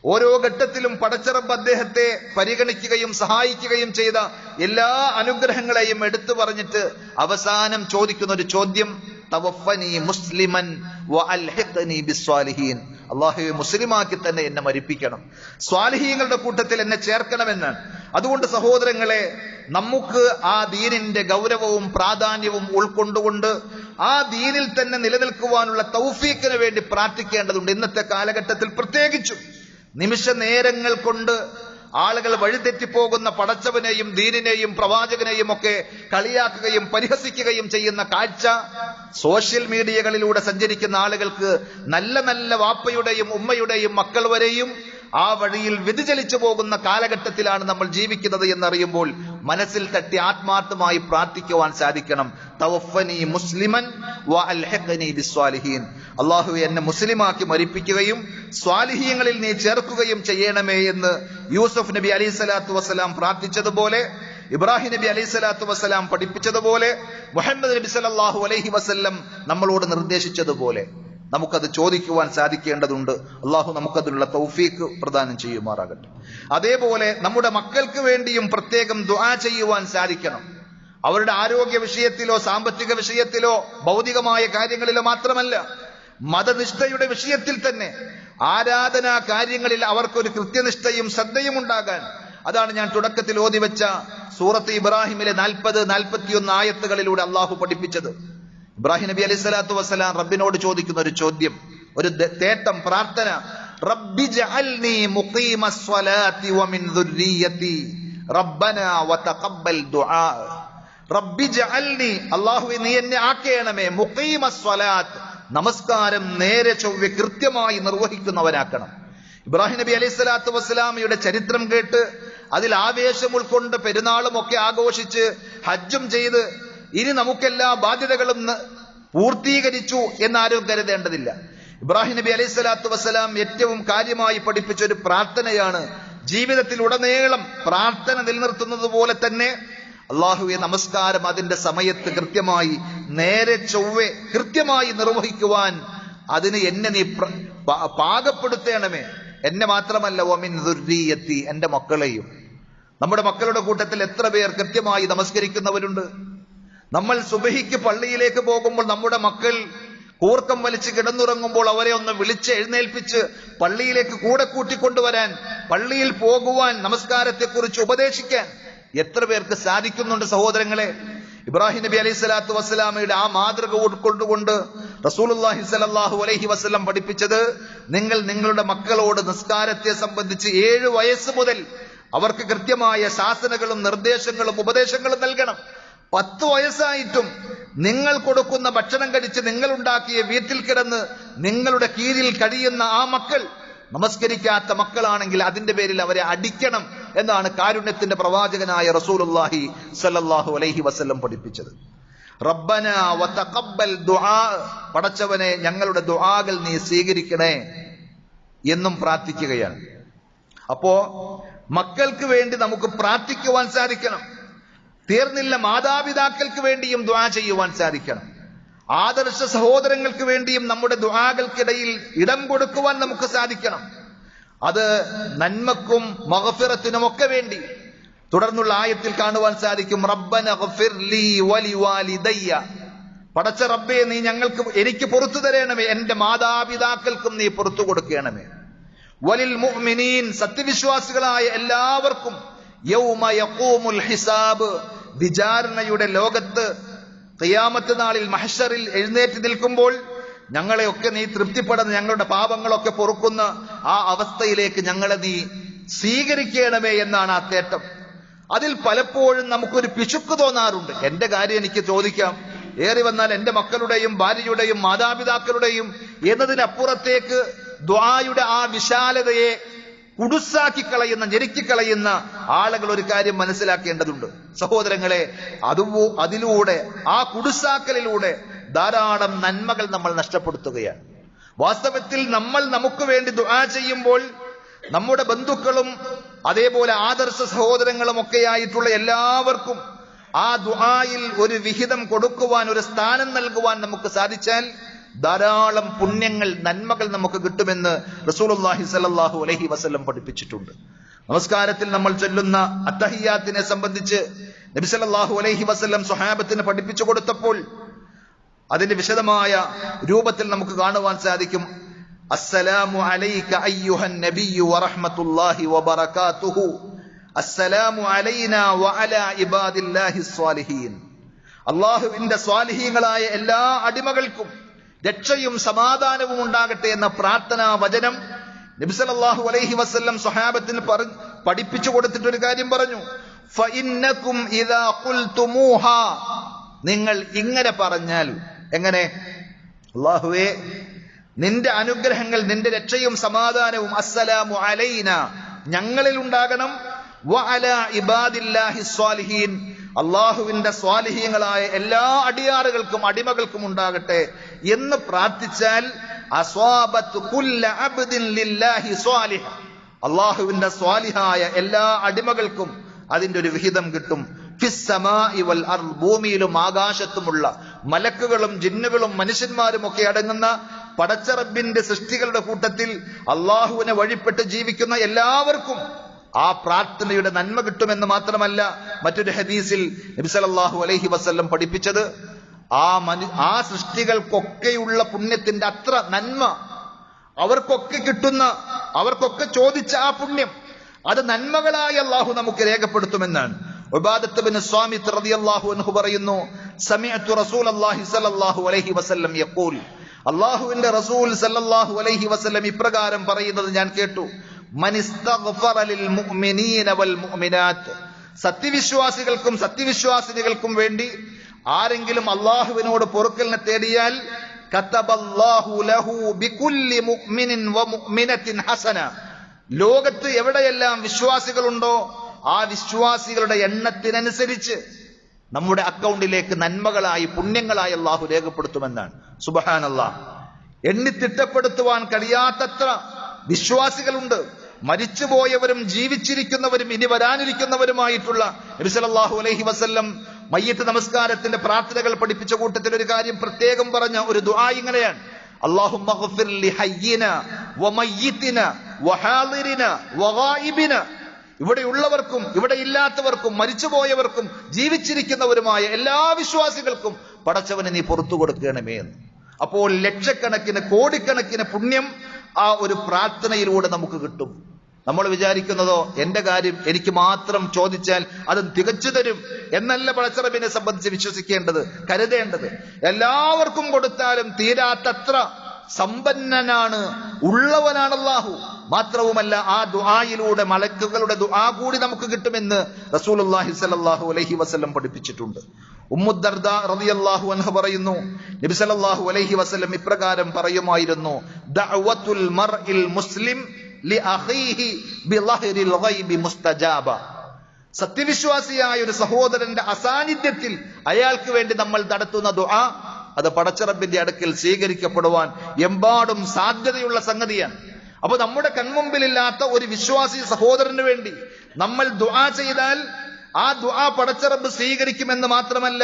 ഓരോ ഘട്ടത്തിലും പടച്ചറബ് അദ്ദേഹത്തെ പരിഗണിക്കുകയും സഹായിക്കുകയും ചെയ്ത എല്ലാ അനുഗ്രഹങ്ങളെയും എടുത്തു പറഞ്ഞിട്ട് അവസാനം ചോദിക്കുന്ന ഒരു ചോദ്യം, തവഫനി മുസ്ലിമൻ വഅൽഹിഖ്നി ബിസ്സാലിഹീൻ. അല്ലാഹുവേ, മുസ്ലിമാക്കി തന്നെ എന്നെ മരിപ്പിക്കണം, സ്വാലിഹീങ്ങളുടെ കൂട്ടത്തിൽ എന്നെ ചേർക്കണമെന്നാണ്. അതുകൊണ്ട് സഹോദരങ്ങളെ, നമുക്ക് ആ ദീനിന്റെ ഗൗരവവും പ്രാധാന്യവും ഉൾക്കൊണ്ടുകൊണ്ട് ആ ദീനിൽ തന്നെ നിലനിൽക്കുവാനുള്ള തൗഫീഖിന് വേണ്ടി പ്രാർത്ഥിക്കേണ്ടതുണ്ട്. ഇന്നത്തെ കാലഘട്ടത്തിൽ പ്രത്യേകിച്ചും നിമിഷ നേരങ്ങൾ കൊണ്ട് ആളുകൾ വഴിതെറ്റിപ്പോകുന്ന പടച്ചവനെയും ദീനിനെയും പ്രവാചകനെയും ഒക്കെ കളിയാക്കുകയും പരിഹസിക്കുകയും ചെയ്യുന്ന കാഴ്ച സോഷ്യൽ മീഡിയകളിലൂടെ സഞ്ചരിക്കുന്ന ആളുകൾക്ക് നല്ല നല്ല വാപ്പയുടെയും ഉമ്മയുടെയും മക്കൾ വരെയും ആ വഴിയിൽ വ്യതിചലിച്ചു പോകുന്ന കാലഘട്ടത്തിലാണ് നമ്മൾ ജീവിക്കുന്നത് എന്നറിയുമ്പോൾ മനസ്സിൽ തട്ടി ആത്മാർത്ഥമായി പ്രാർത്ഥിക്കുവാൻ സാധിക്കണം. തവഫനി മുസ്ലിമൻ വഅൽഹിഖ്നി ബിസ്സാലിഹീൻ. അല്ലാഹുവേ, എന്നെ മുസ്ലിമാക്കി മരിപ്പിക്കുകയും സ്വാലിഹീങ്ങളിൽ നീ ചേർക്കുകയും ചെയ്യണമേ എന്ന് യൂസുഫ് നബി അലൈഹി സ്വലാത്തു വസ്സലാം പ്രാർത്ഥിച്ചതുപോലെ, ഇബ്രാഹിം നബി അലൈഹി സ്വലാത്തു വസ്സലാം പഠിപ്പിച്ചതുപോലെ, മുഹമ്മദ് നബി സല്ലല്ലാഹു അലൈഹി വസല്ലം നമ്മളോട് നിർദ്ദേശിച്ചതുപോലെ നമുക്കത് ചോദിക്കുവാൻ സാധിക്കേണ്ടതുണ്ട്. അള്ളാഹു നമുക്കതിനുള്ള തൗഫീഖ് പ്രദാനം ചെയ്യുമാറാകട്ടെ. അതേപോലെ നമ്മുടെ മക്കൾക്ക് വേണ്ടിയും പ്രത്യേകം ദുആ ചെയ്യുവാൻ സാധിക്കണം. അവരുടെ ആരോഗ്യ വിഷയത്തിലോ സാമ്പത്തിക വിഷയത്തിലോ ഭൗതികമായ കാര്യങ്ങളിലോ മാത്രമല്ല, മതനിഷ്ഠയുടെ വിഷയത്തിൽ തന്നെ ആരാധനാ കാര്യങ്ങളിൽ അവർക്കൊരു കൃത്യനിഷ്ഠയും ശ്രദ്ധയും ഉണ്ടാകാൻ. അതാണ് ഞാൻ തുടക്കത്തിൽ ഓതിവെച്ച സൂറത്ത് ഇബ്രാഹിമിലെ 40-41 ആയത്തുകളിലൂടെ അള്ളാഹു പഠിപ്പിച്ചത്. ഇബ്രാഹിം നബി അലൈഹി സ്വലാത്തു വസ്സലാം റബ്ബിനോട് ചോദിക്കുന്ന ഒരു ചോദ്യം, ഒരു തേട്ടം, പ്രാർത്ഥന, റബ്ബി ജഅൽനി മുഖീമസ്സലാത്തി വമിൻ ദുർരിയതി റബ്ബനാ വതഖബ്ബൽ ദുആ. റബ്ബി ജഅൽനി, അല്ലാഹുവേ നീ എന്നെ ആക്കേണമേ, മുഖീമസ്സലാത്ത്, നമസ്കാരം നേരെ ചൊവ്വെ കൃത്യമായി നിർവഹിക്കുന്നവനാക്കണം. ഇബ്രാഹിം നബി അലൈഹി സ്വലാത്തു വസ്സലാമയുടെ ചരിത്രം കേട്ട് അതിൽ ആവേശം ഉൾക്കൊണ്ട് പെരുന്നാളും ഒക്കെ ആഘോഷിച്ച് ഹജ്ജും ചെയ്ത് ഇനി നമുക്കെല്ലാ ബാധ്യതകളും പൂർത്തീകരിച്ചു എന്നാരും കരുതേണ്ടതില്ല. ഇബ്രാഹിം നബി അലൈഹി സ്വലാത്തു വസ്സലാം ഏറ്റവും കാര്യമായി പഠിപ്പിച്ച ഒരു പ്രാർത്ഥനയാണ് ജീവിതത്തിൽ ഉടനീളം പ്രാർത്ഥന നിലനിർത്തുന്നത് പോലെ തന്നെ അള്ളാഹുവെ നമസ്കാരം അതിന്റെ സമയത്ത് കൃത്യമായി നേരെ ചൊവ്വെ കൃത്യമായി നിർവഹിക്കുവാൻ അതിന് എന്നെ നീ പാകപ്പെടുത്തേണമേ. എന്നെ മാത്രമല്ല വമിൻ ദുർരിയത്തി, എന്റെ മക്കളെയും. നമ്മുടെ മക്കളുടെ കൂട്ടത്തിൽ എത്ര പേർ കൃത്യമായി നമസ്കരിക്കുന്നവരുണ്ട്? നമ്മൾ സുബഹിക്ക് പള്ളിയിലേക്ക് പോകുമ്പോൾ നമ്മുടെ മക്കൾ കൂർക്കം വലിച്ച് കിടന്നുറങ്ങുമ്പോൾ അവരെ ഒന്ന് വിളിച്ച് എഴുന്നേൽപ്പിച്ച് പള്ളിയിലേക്ക് കൂടെ കൂട്ടിക്കൊണ്ടുവരാൻ, പള്ളിയിൽ പോകുവാൻ, നമസ്കാരത്തെക്കുറിച്ച് ഉപദേശിക്കാൻ എത്ര പേർക്ക് സാധിക്കുന്നുണ്ട് സഹോദരങ്ങളെ? ഇബ്രാഹിം നബി അലൈഹി സ്വലാത്തു വസ്സലാമയുടെ ആ മാതൃക ഉൾക്കൊണ്ടുകൊണ്ട് റസൂലുള്ളാഹി സ്വല്ലല്ലാഹു അലൈഹി വസല്ലം പഠിപ്പിച്ചത്, നിങ്ങൾ നിങ്ങളുടെ മക്കളോട് നിസ്കാരത്തെ സംബന്ധിച്ച് 7 വയസ്സ് മുതൽ അവർക്ക് കൃത്യമായ ശാസനകളും നിർദ്ദേശങ്ങളും ഉപദേശങ്ങളും നൽകണം. 10 വയസ്സായിട്ടും നിങ്ങൾ കൊടുക്കുന്ന ഭക്ഷണം കഴിച്ച് നിങ്ങൾ ഉണ്ടാക്കിയ വീട്ടിൽ കിടന്ന് നിങ്ങളുടെ കീഴിൽ കഴിയുന്ന ആ മക്കൾ നമസ്കരിക്കാത്ത മക്കളാണെങ്കിൽ അതിന്റെ പേരിൽ അവരെ അടിക്കണം എന്നാണ് കാരുണ്യത്തിന്റെ പ്രവാചകനായ റസൂലുള്ളാഹി സ്വല്ലല്ലാഹു അലൈഹി വസല്ലം പഠിപ്പിച്ചത്. റബ്ബന വതഖബ്ബൽ ദുആ, പടച്ചവനെ ഞങ്ങളുടെ ദുആകൾ നീ സ്വീകരിക്കണേ എന്നും പ്രാർത്ഥിക്കുകയാണ്. അപ്പോ മക്കൾക്ക് വേണ്ടി നമുക്ക് പ്രാർത്ഥിക്കുവാൻ സാധിക്കണം. തീർന്നില്ല, മാതാപിതാക്കൾക്ക് വേണ്ടിയും ദുആ ചെയ്യുവാൻ സാധിക്കണം. ആദർശ സഹോദരങ്ങൾക്ക് വേണ്ടിയും നമ്മുടെ ദുആകൾക്കിടയിൽ ഇടം കൊടുക്കുവാൻ നമുക്ക് സാധിക്കണം. അത് നന്മക്കും മഗ്ഫിറത്തിനും ഒക്കെ വേണ്ടി. തുടർന്നുള്ള ആയത്തിൽ കാണുവാൻ സാധിക്കും, റബ്ബന ഗഫിർ ലീ വലിവാലിദയ്യ, പടച്ച റബ്ബേ നീ എനിക്ക് പുറത്തു തരണമേ, എന്റെ മാതാപിതാക്കൾക്കും നീ പുറത്തു കൊടുക്കണമേ. വലിൽ മുഅ്മിനീൻ, സത്യവിശ്വാസികളായ എല്ലാവർക്കും. യൗമ യഖൂമുൽ ഹിസാബ്, വിചാരണയുടെ ലോകത്ത് ഖിയാമത്ത് നാളിൽ മഹ്ശറിൽ എഴുന്നേറ്റ് നിൽക്കുമ്പോൾ ഞങ്ങളെയൊക്കെ നീ തൃപ്തിപ്പെടുന്ന, ഞങ്ങളുടെ പാപങ്ങളൊക്കെ പൊറുക്കുന്ന ആ അവസ്ഥയിലേക്ക് ഞങ്ങളെ നീ സ്വീകരിക്കണമേ എന്നാണ് ആ തേട്ടം. അതിൽ പലപ്പോഴും നമുക്കൊരു പിശുക്ക് തോന്നാറുണ്ട്. എന്റെ കാര്യം എനിക്ക് ചോദിക്കാം, ഏറി വന്നാൽ എന്റെ മക്കളുടെയും ഭാര്യയുടെയും മാതാപിതാക്കളുടെയും എന്നതിനപ്പുറത്തേക്ക് ദുആയുടെ ആ വിശാലതയെ കുടുസാക്കി കളയുന്ന, ഞെരുക്കിക്കളയുന്ന ആളുകൾ ഒരു കാര്യം മനസ്സിലാക്കേണ്ടതുണ്ട് സഹോദരങ്ങളെ. അതിലൂടെ, ആ കുടുസാക്കലിലൂടെ ധാരാളം നന്മകൾ നമ്മൾ നഷ്ടപ്പെടുത്തുകയാണ്. വാസ്തവത്തിൽ നമ്മൾ നമുക്ക് വേണ്ടി ദുആ ചെയ്യുമ്പോൾ നമ്മുടെ ബന്ധുക്കളും അതേപോലെ ആദർശ സഹോദരങ്ങളും ഒക്കെയായിട്ടുള്ള എല്ലാവർക്കും ആ ദുആയിൽ ഒരു വിഹിതം കൊടുക്കുവാൻ, ഒരു സ്ഥാനം നൽകുവാൻ നമുക്ക് സാധിച്ചാൽ ധാരാളം പുണ്യങ്ങൾ, നന്മകൾ നമുക്ക് കിട്ടുമെന്ന് റസൂലുള്ളാഹി സ്വല്ലല്ലാഹു അലൈഹി വസല്ലം പഠിപ്പിച്ചിട്ടുണ്ട്. നമസ്കാരത്തിൽ നമ്മൾ ചൊല്ലുന്ന അത്തഹിയ്യാത്തിനെ സംബന്ധിച്ച് നബി സല്ലല്ലാഹു അലൈഹി വസല്ലം സ്വഹാബത്തിന് പഠിപ്പിച്ചു കൊടുത്തപ്പോൾ അതിന്റെ വിശദമായ രൂപത്തിൽ നമുക്ക് കാണുവാൻ സാധിക്കും. അസ്സലാമു അലൈക അയ്യുഹൻ നബിയ്യു വറഹ്മത്തുള്ളാഹി വബറകാതുഹു, അസ്സലാമു അലൈനാ വഅലാ ഇബാദില്ലാഹിസ് സ്വാലിഹീൻ. അല്ലാഹുവിന്റെ സ്വാലിഹീങ്ങളായ എല്ലാ അടിമകൾക്കും രക്ഷയും സമാധാനവും ഉണ്ടാകട്ടെ എന്ന പ്രാർത്ഥനാ വചനം നബി സല്ലല്ലാഹു അലൈഹി വസല്ലം സ്വഹാബത്തിന് പഠിപ്പിച്ചു കൊടുത്തിട്ട് ഒരു കാര്യം പറഞ്ഞു, ഫഇന്നകും ഇദാ ഖുൽതുമൂഹാ, നിങ്ങൾ ഇങ്ങനെ പറഞ്ഞാൽ. എങ്ങനെ? അല്ലാഹുവേ നിന്റെ അനുഗ്രഹങ്ങൾ, നിന്റെ രക്ഷയും സമാധാനവും അസ്സലാമു അലൈന, ഞങ്ങളിൽ ഉണ്ടാകണം, വഅലാ ഇബാദില്ലാഹിസ് സ്വാലിഹീൻ, അള്ളാഹുവിന്റെ സ്വാലിഹീങ്ങളായ എല്ലാ അടിയാറുകൾക്കും അടിമകൾക്കും ഉണ്ടാകട്ടെ എന്ന് പ്രാർത്ഥിച്ചാൽ അസ്വാബത്ത് കുല്ല അബ്ദിൻ ലില്ലാഹി സ്വാലിഹ്, അള്ളാഹുവിന്റെ സ്വാലിഹായ എല്ലാ അടിമകൾക്കും അതിന്റെ ഒരു വിഹിതം കിട്ടും. ഫിസ്സമാഇ വൽ അർദ്, ഭൂമിയിലും ആകാശത്തുമുള്ള മലക്കുകളും ജിന്നുകളും മനുഷ്യന്മാരും ഒക്കെ അടങ്ങുന്ന പടച്ച റബ്ബിന്റെ സൃഷ്ടികളുടെ കൂട്ടത്തിൽ അള്ളാഹുവിനെ വഴിപ്പെട്ട് ജീവിക്കുന്ന എല്ലാവർക്കും ആ പ്രാർത്ഥനയുടെ നന്മ കിട്ടുമെന്ന് മാത്രമല്ല, മറ്റൊരു ഹദീസിൽ നബി സല്ലല്ലാഹു അലൈഹി വസല്ലം പഠിപ്പിച്ചത്, ആ സൃഷ്ടികൾക്കൊക്കെയുള്ള പുണ്യത്തിന്റെ അത്ര നന്മ അവർക്കൊക്കെ കിട്ടുന്ന, അവർക്കൊക്കെ ചോദിച്ച ആ പുണ്യം അത് നന്മകളായി അള്ളാഹു നമുക്ക് രേഖപ്പെടുത്തുമെന്നാണ്. ഉബാദത്ത് ബിൻ സ്വാമിത് റളിയല്ലാഹു അൻഹു പറയുന്നു, സമിഅതു റസൂലല്ലാഹി സ്വല്ലല്ലാഹു അലൈഹി വസല്ലം യഖൂൽ, അള്ളാഹുവിന്റെ റസൂൽ സല്ലല്ലാഹു അലൈഹി വസല്ലം ഇപ്രകാരം പറയുന്നത് ഞാൻ കേട്ടു, മനിസ്തഗ്ഫറ ലിൽ മുഅ്മിനീന വൽ മുഅ്മിനാത്ത്, സത്യവിശ്വാസികൾക്കും സത്യവിശ്വാസിനികൾക്കും വേണ്ടി ആരെങ്കിലും അള്ളാഹുവിനോട് പൊറുക്കലിനെ തേടിയാൽ കതബല്ലാഹു ലഹു ബികുല്ലി മുഅ്മിനിൻ വമുഅ്മിനത്തിൻ ഹസന, ലോകത്ത് എവിടെയെല്ലാം വിശ്വാസികളുണ്ടോ ആ വിശ്വാസികളുടെ എണ്ണത്തിനനുസരിച്ച് നമ്മുടെ അക്കൗണ്ടിലേക്ക് നന്മകളായി പുണ്യങ്ങളായി അള്ളാഹു രേഖപ്പെടുത്തുമെന്നാണ്. സുബ്ഹാനല്ലാഹ്, എണ്ണി തിട്ടപ്പെടുത്തുവാൻ കഴിയാത്തത്ര വിശ്വാസികളുണ്ട്. മരിച്ചുപോയവരും ജീവിച്ചിരിക്കുന്നവരും ഇനി വരാനിരിക്കുന്നവരുമായിട്ടുള്ള നബി സല്ലല്ലാഹു അലൈഹി വസല്ലം മയ്യിത്ത് നമസ്കാരത്തിന്റെ പ്രാർത്ഥനകൾ പഠിപ്പിച്ച കൂട്ടത്തിൽ ഒരു കാര്യം പ്രത്യേകം പറഞ്ഞ ഒരു ദുആ ഇങ്ങനെയാണ്: അല്ലാഹുമ്മ ഗ്ഫിർ ലി ഹയ്യിന വമയ്യിതിന വഹാദിരിന വഗായിബിന. ഇവിടെയുള്ളവർക്കും ഇവിടെ ഇല്ലാത്തവർക്കും മരിച്ചുപോയവർക്കും ജീവിച്ചിരിക്കുന്നവരുമായ എല്ലാ വിശ്വാസികൾക്കും പടച്ചവനെ നീ പുറത്തു കൊടുക്കണമേ എന്ന്. അപ്പോൾ ലക്ഷക്കണക്കിന് കോടിക്കണക്കിന് പുണ്യം ആ ഒരു പ്രാർത്ഥനയിലൂടെ നമുക്ക് കിട്ടും. നമ്മൾ വിചാരിക്കുന്നതോ എന്റെ കാര്യം എനിക്ക് മാത്രം ചോദിച്ചാൽ അത് തികച്ചു തരും എന്നല്ല പടച്ചറബിനെ സംബന്ധിച്ച് വിശ്വസിക്കേണ്ടത്, കരുതേണ്ടത്. എല്ലാവർക്കും കൊടുത്താലും തീരാത്തത്ര സമ്പന്നനാണ്, ഉള്ളവനാണ് അല്ലാഹു. മാത്രവുമല്ല ആ ദുആയിലൂടെ മലക്കുകളുടെ ദുആ കൂടി നമുക്ക് കിട്ടുമെന്ന് റസൂലുള്ളാഹി സ്വല്ലല്ലാഹു അലൈഹി വസല്ലം പഠിപ്പിച്ചിട്ടുണ്ട്. ഉമ്മു ദർദ റളിയല്ലാഹു അൻഹ പറയുന്നു, നബി സല്ലല്ലാഹു അലൈഹി വസല്ലം ഇപ്രകാരം പറയുമായിരുന്നു: ദഅവത്തുൽ മർഇൽ മുസ്ലിം ലി അഖീഹി ബിളഹ്രിൽ ഗൈബി മുസ്തജാബ. സത്യവിശ്വാസിയായ ഒരു സഹോദരന്റെ അസാന്നിധ്യത്തിൽ അയാൾക്ക് വേണ്ടി നമ്മൾ നടത്തുന്ന ദുആ അത് പടച്ചറബിന്റെ അടുക്കൽ സ്വീകരിക്കപ്പെടുവാൻ എമ്പാടും സാധ്യതയുള്ള സംഗതിയാണ്. അപ്പൊ നമ്മുടെ കൺമുമ്പിലില്ലാത്ത ഒരു വിശ്വാസി സഹോദരന് വേണ്ടി നമ്മൾ ദുആ ചെയ്താൽ ആ ദുആ പടച്ചറബ് സ്വീകരിക്കുമെന്ന് മാത്രമല്ല,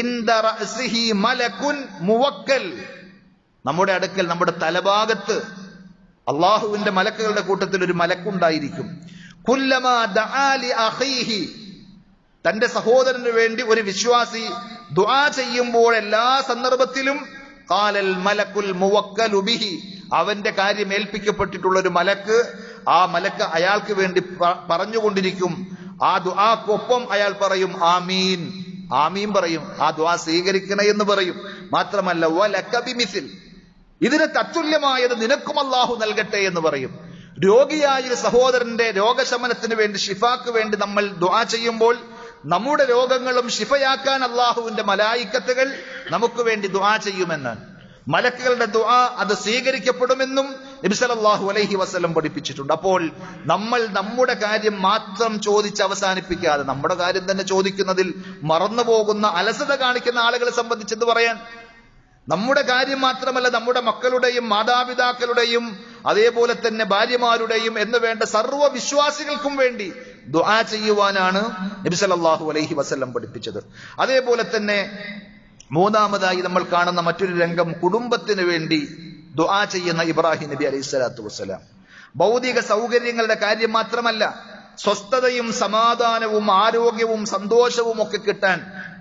ഇൻദ റഅസിഹി മലകുൻ മുവക്കൽ, നമ്മുടെ അടുക്കൽ നമ്മുടെ തലഭാഗത്ത് അള്ളാഹുവിന്റെ മലക്കുകളുടെ കൂട്ടത്തിൽ ഒരു മലക്കുണ്ടായിരിക്കും. കുല്ലമാ ദആ ലി അഖീഹി, തന്റെ സഹോദരന് വേണ്ടി ഒരു വിശ്വാസി ദുആ ചെയ്യുമ്പോൾ എല്ലാ സന്ദർഭത്തിലും ഖാലൽ മലക്കുൽ മുവക്കലു ബിഹി, അവന്റെ കാര്യം ഏൽപ്പിക്കപ്പെട്ടിട്ടുള്ള ഒരു മലക്ക്, ആ മലക്ക് അയാൾക്ക് വേണ്ടി പറഞ്ഞുകൊണ്ടിരിക്കും. ആ ദുആക്കൊപ്പം അയാൾ പറയും ആമീൻ, ആമീൻ പറയും, ആ ദുആ സ്വീകരിക്കണേ എന്ന് പറയും. മാത്രമല്ല വലക ബിമിസിൽ, ഇതിന് തത്തുല്യമായത് നിനക്കും അല്ലാഹു നൽകട്ടെ എന്ന് പറയും. രോഗിയായ ഒരു സഹോദരന്റെ രോഗശമനത്തിന് വേണ്ടി, ഷിഫാക്ക് വേണ്ടി നമ്മൾ ദുആ ചെയ്യുമ്പോൾ നമ്മുടെ രോഗങ്ങളും ഷിഫയാക്കാൻ അല്ലാഹുവിന്റെ മലായിക്കത്തുകൾ നമുക്ക് വേണ്ടി ദുആ ചെയ്യുമെന്നാണ്. മലക്കുകളുടെ ദുആ അത് സ്വീകരിക്കപ്പെടുമെന്നും നബി സല്ലല്ലാഹു അലൈഹി വസല്ലം പഠിപ്പിച്ചിട്ടുണ്ട്. അപ്പോൾ നമ്മൾ നമ്മുടെ കാര്യം മാത്രം ചോദിച്ച് അവസാനിപ്പിക്കാതെ നമ്മുടെ കാര്യം തന്നെ ചോദിക്കുന്നതിൽ മറന്നുപോകുന്ന അലസത കാണിക്കുന്ന ആളുകളെ സംബന്ധിച്ച് എന്ത് പറയാൻ? നമ്മുടെ കാര്യം മാത്രമല്ല, നമ്മുടെ മക്കളുടെയും മാതാപിതാക്കളുടെയും അതേപോലെ തന്നെ ഭാര്യമാരുടെയും എന്ന് വേണ്ട സർവ്വ വിശ്വാസികൾക്കും വേണ്ടി ദുആ ചെയ്യുവാനാണ് നബി സല്ലല്ലാഹു അലൈഹി വസല്ലം പഠിപ്പിച്ചത്. അതേപോലെ തന്നെ മൂന്നാമതായി നമ്മൾ കാണുന്ന മറ്റൊരു രംഗം, കുടുംബത്തിന് വേണ്ടി ദുആ ചെയ്യുന്ന ഇബ്രാഹിം നബി അലൈഹി സ്വലാത്തു വസ്സലാം. ഭൗതിക സൗകര്യങ്ങളുടെ കാര്യം മാത്രമല്ല, സ്വസ്ഥതയും സമാധാനവും ആരോഗ്യവും സന്തോഷവും ഒക്കെ കിട്ടാൻ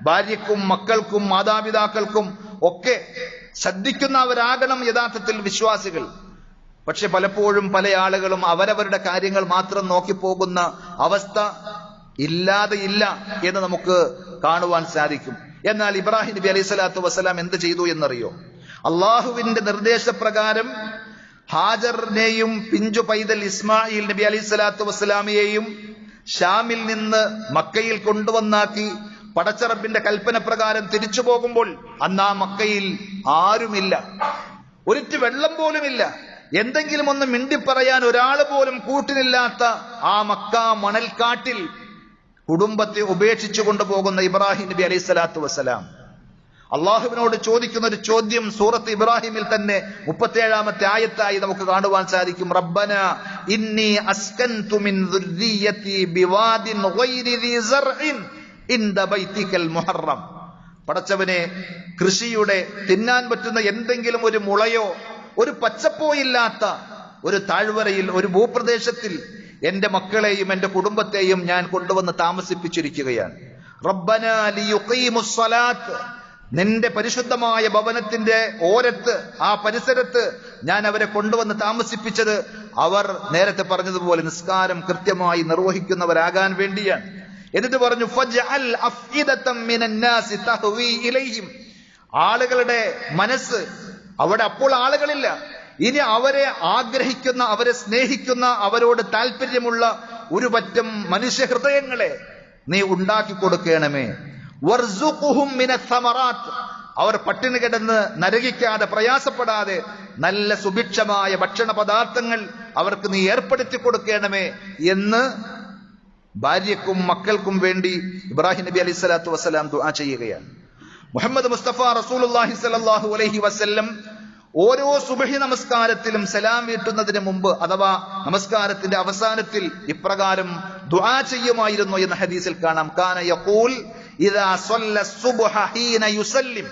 ഭാര്യക്കും മക്കൾക്കും മാതാപിതാക്കൾക്കും ഒക്കെ ശ്രദ്ധിക്കുന്നവരാകണം യഥാർത്ഥത്തിൽ വിശ്വാസികൾ. പക്ഷെ പലപ്പോഴും പല ആളുകളും അവരവരുടെ കാര്യങ്ങൾ മാത്രം നോക്കിപ്പോകുന്ന അവസ്ഥ ഇല്ലാതെയില്ല എന്ന് നമുക്ക് കാണുവാൻ സാധിക്കും. എന്നാൽ ഇബ്രാഹിം നബി അലൈഹി സ്വലാത്തു വസ്സലാം എന്ത് ചെയ്തു എന്നറിയോ? അള്ളാഹുവിന്റെ നിർദ്ദേശപ്രകാരം ഹാജറിനെയും പിഞ്ചു പൈതൽ ഇസ്മായിൽ നബി അലൈഹി സ്വലാത്തു വസ്സലാമിയെയും ഷാമിൽ നിന്ന് മക്കയിൽ കൊണ്ടുവന്നാക്കി പടച്ചറബിന്റെ കൽപ്പന പ്രകാരം തിരിച്ചു പോകുമ്പോൾ അന്ന് ആ മക്കയിൽ ആരുമില്ല, ഒരിറ്റ് വെള്ളം പോലുമില്ല, എന്തെങ്കിലും ഒന്ന് മിണ്ടിപ്പറയാൻ ഒരാൾ പോലും കൂട്ടിനില്ലാത്ത ആ മക്ക മണൽക്കാട്ടിൽ കുടുംബത്തെ ഉപേക്ഷിച്ചു കൊണ്ടുപോകുന്ന ഇബ്രാഹിം നബി അലൈഹി സ്വലാത്തു വസ്സലാം അള്ളാഹുവിനോട് ചോദിക്കുന്ന ഒരു ചോദ്യം സൂറത്ത് ഇബ്രാഹിമിൽ തന്നെ 37-ാമത്തെ ആയത്തായി നമുക്ക് കാണുവാൻ സാധിക്കും. റബ്ബന ഇന്നി അസ്കൻതു മിൻ ദുർരിയതി ബിവാദിൻ ഗൈരി ദി സർഇൻ ഇൻദ ബൈതികൽ മുഹറം. പടച്ചവനെ, കൃഷിയുടെ തിന്നാൻ പറ്റുന്ന എന്തെങ്കിലും ഒരു മുളയോ ഒരു പച്ചപ്പോ ഇല്ലാത്ത ഒരു താഴ്വരയിൽ, ഒരു ഭൂപ്രദേശത്തിൽ എന്റെ മക്കളെയും എന്റെ കുടുംബത്തെയും ഞാൻ കൊണ്ടുവന്ന് താമസിപ്പിച്ചിരിക്കുകയാണ്. റബ്ബന ലിയുഖീമുസ് സ്വലാത്ത്, നിന്റെ പരിശുദ്ധമായ ഭവനത്തിന്റെ ഓരത്ത്, ആ പരിസരത്ത് ഞാൻ അവരെ കൊണ്ടുവന്ന് താമസിപ്പിച്ചത് അവർ നേരത്തെ പറഞ്ഞതുപോലെ നിസ്കാരം കൃത്യമായി നിർവഹിക്കുന്നവരാകാൻ വേണ്ടിയാണ്. എന്നിട്ട് പറഞ്ഞു ഫജ്അൽ അഫ്ഇദതം മിനന്നാസി തഹ്വി ഇലൈഹിം, ആളുകളുടെ മനസ്സ്, അവിടെ അപ്പോൾ ആളുകളില്ല, ഇനി അവരെ ആഗ്രഹിക്കുന്ന, അവരെ സ്നേഹിക്കുന്ന, അവരോട് താല്പര്യമുള്ള ഒരു പറ്റം മനുഷ്യഹൃദയങ്ങളെ നീ ഉണ്ടാക്കി കൊടുക്കണമേ. വർസുഖുഹും മിനസ്സമറാത്ത്, അവർ പട്ടിണി കിടന്ന് നരകിക്കാതെ പ്രയാസപ്പെടാതെ നല്ല സുഭിക്ഷമായ ഭക്ഷണ പദാർത്ഥങ്ങൾ അവർക്ക് നീ ഏർപ്പെടുത്തി കൊടുക്കണമേ എന്ന് ഭാര്യക്കും മക്കൾക്കും വേണ്ടി ഇബ്രാഹിം നബി അലൈഹി സ്വലാത്തു വസ്സലാം ദുആ ചെയ്യുകയാണ്. മുഹമ്മദ് മുസ്തഫ റസൂലുള്ളാഹി സ്വല്ലല്ലാഹു അലൈഹി വസല്ലം ഓരോ സുബഹി നമസ്കാരത്തിലും സലാം വീട്ടുന്നതിന് മുമ്പ് അഥവാ നമസ്കാരത്തിന്റെ അവസാനത്തിൽ ഇപ്രകാരം ദുആ ചെയ്യുമായിരുന്നു എന്ന ഹദീസിൽ കാണാം. കാന യഖൂൽ ഇദാ സല്ല സുബ്ഹ ഹീന യുസല്ലിം.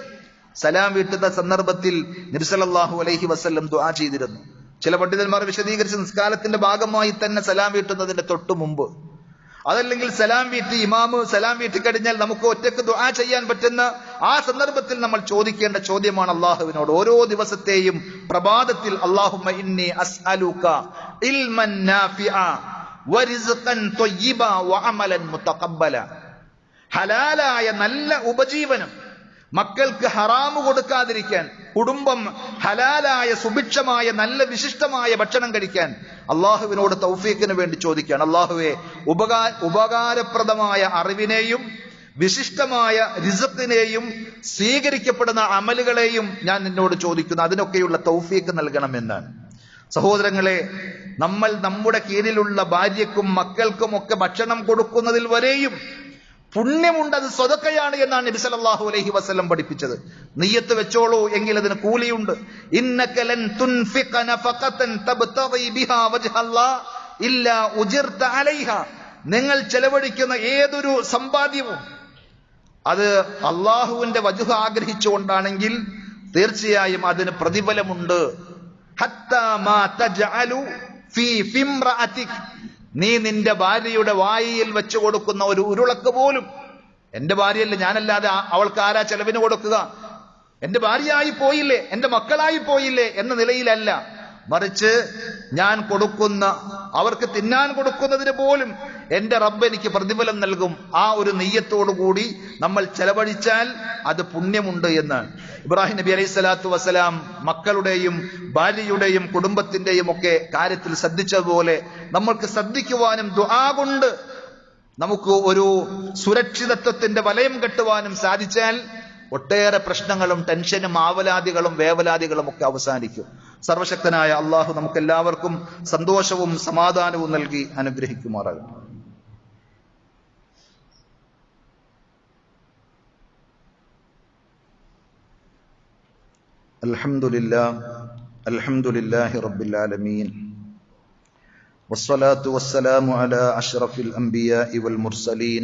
സലാം വീട്ടുന്ന സന്ദർഭത്തിൽ നബി സല്ലല്ലാഹു അലൈഹി വസല്ലം ദുആ ചെയ്തിരുന്നു. ചില പണ്ഡിതന്മാർ വിശദീകരിച്ച നിസ്കാരത്തിന്റെ ഭാഗമായി തന്നെ സലാം വീട്ടുന്നതിന്റെ തൊട്ടു മുമ്പ്, അതല്ലെങ്കിൽ സലാം വീട്ടി ഇമാമ് സലാം വീട്ടി കഴിഞ്ഞാൽ നമുക്ക് ഒറ്റക്ക് ദുആ ചെയ്യാൻ പറ്റുന്ന ആ സന്ദർഭത്തിൽ നമ്മൾ ചോദിക്കേണ്ട ചോദ്യമാണ് അള്ളാഹുവിനോട്. ഓരോ ദിവസത്തെയും പ്രഭാതത്തിൽ അല്ലാഹുമ്മ ഇന്നി അസ്അലുക ഇൽമൻ നാഫിഅ വറിസ്ഖൻ ത്വയ്യിബ വഅമലൻ മുതഖബ്ബല. ഹലാലായ നല്ല ഉപജീവനം, മക്കൾക്ക് ഹറാമു കൊടുക്കാതിരിക്കാൻ, കുടുംബം ഹലാലായ സുഭിക്ഷമായ നല്ല വിശിഷ്ടമായ ഭക്ഷണം കഴിക്കാൻ അള്ളാഹുവിനോട് തൗഫീഖിന് വേണ്ടി ചോദിക്കുകയാണ്. അള്ളാഹുവെ, ഉപകാരപ്രദമായ അറിവിനെയും വിശിഷ്ടമായ റിസ്ഖിനെയും സ്വീകരിക്കപ്പെടുന്ന അമലുകളെയും ഞാൻ നിന്നോട് ചോദിക്കുന്നു, അതിനൊക്കെയുള്ള തൗഫീഖ് നൽകണമെന്നാണ്. സഹോദരങ്ങളെ, നമ്മൾ നമ്മുടെ കീഴിലുള്ള ഭാര്യക്കും മക്കൾക്കും ഒക്കെ ഭക്ഷണം കൊടുക്കുന്നതിൽ വരെയും പുണ്യമുണ്ട്, അത് സ്വതക്കയാണ് എന്നാണ് നബി സല്ലല്ലാഹു അലൈഹി വസല്ലം പഠിപ്പിച്ചത്. നിയ്യത്ത് വെച്ചോളൂ, എങ്കിൽ അതിന് കൂലിയുണ്ട്. ഇന്നക ലൻ തുൻഫിഖ നഫഖതൻ തബ്തഗി ബിഹാ വജ്ഹല്ലാഹ് ഇല്ലാ ഉജിർത അലൈഹാ. നിങ്ങൾ ചെലവഴിക്കുന്ന ഏതൊരു സമ്പാദ്യവും അത് അള്ളാഹുവിന്റെ വജ്ഹ് ആഗ്രഹിച്ചുകൊണ്ടാണെങ്കിൽ തീർച്ചയായും അതിന് പ്രതിഫലമുണ്ട്. ഹത്താ മാ തജ്അലു ഫീ ഫിംറഅതിക്. നീ നിന്റെ ഭാര്യയുടെ വായിൽ വെച്ചു കൊടുക്കുന്ന ഒരു ഉരുളക്ക് പോലും, എന്റെ ഭാര്യയല്ലേ, ഞാനല്ലാതെ അവൾക്ക് ആരാ ചെലവിന് കൊടുക്കുക, എന്റെ ഭാര്യയായി പോയില്ലേ, എന്റെ മക്കളായി പോയില്ലേ എന്ന നിലയിലല്ല, മറിച്ച് ഞാൻ കൊടുക്കുന്ന, അവർക്ക് തിന്നാൻ കൊടുക്കുന്നതിന് പോലും എന്റെ റബ്ബ് എനിക്ക് പ്രതിഫലം നൽകും. ആ ഒരു നെയ്യത്തോടു കൂടി നമ്മൾ ചെലവഴിച്ചാൽ അത് പുണ്യമുണ്ട് എന്നാണ്. ഇബ്രാഹിം നബി അലൈഹി സ്വലാത്തു വസ്സലാം മക്കളുടെയും ഭാര്യയുടെയും കുടുംബത്തിന്റെയും ഒക്കെ കാര്യത്തിൽ ശ്രദ്ധിച്ചതുപോലെ നമ്മൾക്ക് ശ്രദ്ധിക്കുവാനും ദുആ കൊണ്ട് നമുക്ക് ഒരു സുരക്ഷിതത്വത്തിന്റെ വലയം കെട്ടുവാനും സാധിച്ചാൽ ഒട്ടേറെ പ്രശ്നങ്ങളും ടെൻഷനും ആവലാദികളും വേവലാദികളും ഒക്കെ അവസാനിക്കും. സർവശക്തനായ അള്ളാഹു നമുക്ക് എല്ലാവർക്കും സന്തോഷവും സമാധാനവും നൽകി അനുഗ്രഹിക്കുമാറാകട്ടെ. അൽഹംദുലില്ലാഹി റബ്ബിൽ ആലമീൻ വസ്സലാത്തു വസ്സലാമു അലാ അഷ്റഫിൽ അംബിയാഇ വൽ മുർസലീൻ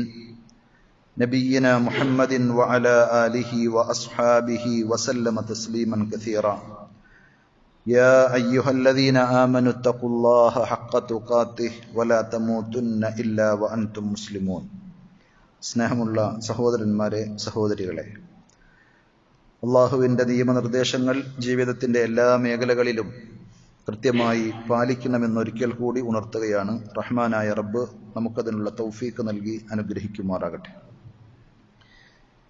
നബിയ്യിനാ മുഹമ്മദിൻ വഅലാ ആലിഹി വഅസ്ഹാബിഹി വസല്ലമ തസ്ലീമൻ കസീറാ. യാ അയ്യുഹല്ലദീന ആമനു തഖുല്ലാഹ ഹഖ്ക തുഖാതിഹി വലാ തമൂതുന്ന ഇല്ലാ വഅൻതും മുസ്ലിമൂൻ. സ്നേഹമുള്ള സഹോദരന്മാരെ, സഹോദരികളെ, അള്ളാഹുവിന്റെ നിയമനിർദ്ദേശങ്ങൾ ജീവിതത്തിന്റെ എല്ലാ മേഖലകളിലും കൃത്യമായി പാലിക്കണമെന്നൊരിക്കൽ കൂടി ഉണർത്തുകയാണ്. റഹ്മാനായ റബ്ബ് നമുക്കതിനുള്ള തൗഫീഖ് നൽകി അനുഗ്രഹിക്കുമാറാകട്ടെ.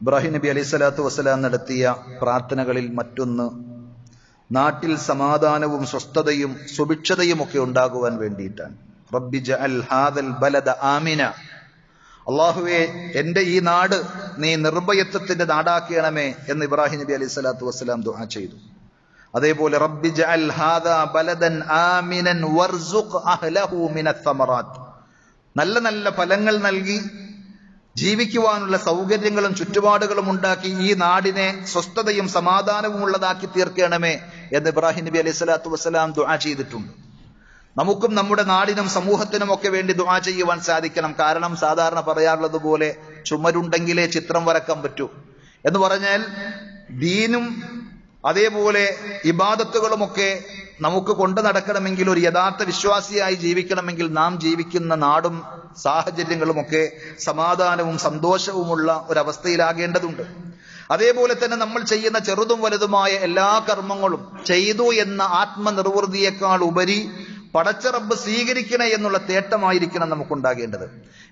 ഇബ്രാഹിം നബി അലൈഹി സ്വലാത്തു വസ്സലാം നടത്തിയ പ്രാർത്ഥനകളിൽ മറ്റൊന്ന് നാട്ടിൽ സമാധാനവും സ്വസ്ഥതയും സുഭിക്ഷതയും ഒക്കെ ഉണ്ടാകുവാൻ വേണ്ടിയിട്ടാണ്. റബ്ബി ജഅൽ ഹാദൽ ബലദ ആമിന. അള്ളാഹുവെ, എന്റെ ഈ നാട് നീ നിർഭയത്വത്തിന്റെ നാടാക്കണമേ എന്ന് ഇബ്രാഹിം നബി അലൈഹി സ്വലാത്തു വസ്സലാം ദുആ ചെയ്തു. അതേപോലെ റബ്ബി ജഅൽ ഹാദാ ബലദൻ ആമിനൻ വർസുഖ് അഹ്ലഹു മിനസ് സമറാത്ത്. നല്ല നല്ല ഫലങ്ങൾ നൽകി ജീവിക്കുവാനുള്ള സൗകര്യങ്ങളും ചുറ്റുപാടുകളും ഉണ്ടാക്കി ഈ നാടിനെ സ്വസ്ഥതയും സമാധാനവും ഉള്ളതാക്കി തീർക്കണമേ എന്ന് ഇബ്രാഹിം നബി അലൈഹി സ്വലാത്തു വസ്സലാം ദുആ ചെയ്തിട്ടുണ്ട്. നമുക്കും നമ്മുടെ നാടിനും സമൂഹത്തിനും ഒക്കെ വേണ്ടി ദുആ ചെയ്യുവാൻ സാധിക്കണം. കാരണം സാധാരണ പറയാറുള്ളത് പോലെ ചുമരുണ്ടെങ്കിലേ ചിത്രം വരക്കാൻ പറ്റൂ എന്ന് പറഞ്ഞാൽ ദീനും അതേപോലെ ഇബാദത്തുകളുമൊക്കെ നമുക്ക് കൊണ്ടു നടക്കണമെങ്കിൽ, ഒരു യഥാർത്ഥ വിശ്വാസിയായി ജീവിക്കണമെങ്കിൽ നാം ജീവിക്കുന്ന നാടും സാഹചര്യങ്ങളുമൊക്കെ സമാധാനവും സന്തോഷവുമുള്ള ഒരവസ്ഥയിലാകേണ്ടതുണ്ട്. അതേപോലെ തന്നെ നമ്മൾ ചെയ്യുന്ന ചെറുതും വലുതുമായ എല്ലാ കർമ്മങ്ങളും ചെയ്തു എന്ന ആത്മനിർവൃതിയേക്കാൾ ഉപരി പടച്ച റബ്ബ് സ്വീകരിക്കണേ എന്നുള്ള തേട്ടമായിരിക്കണം നമുക്കുണ്ടാകേണ്ടത്.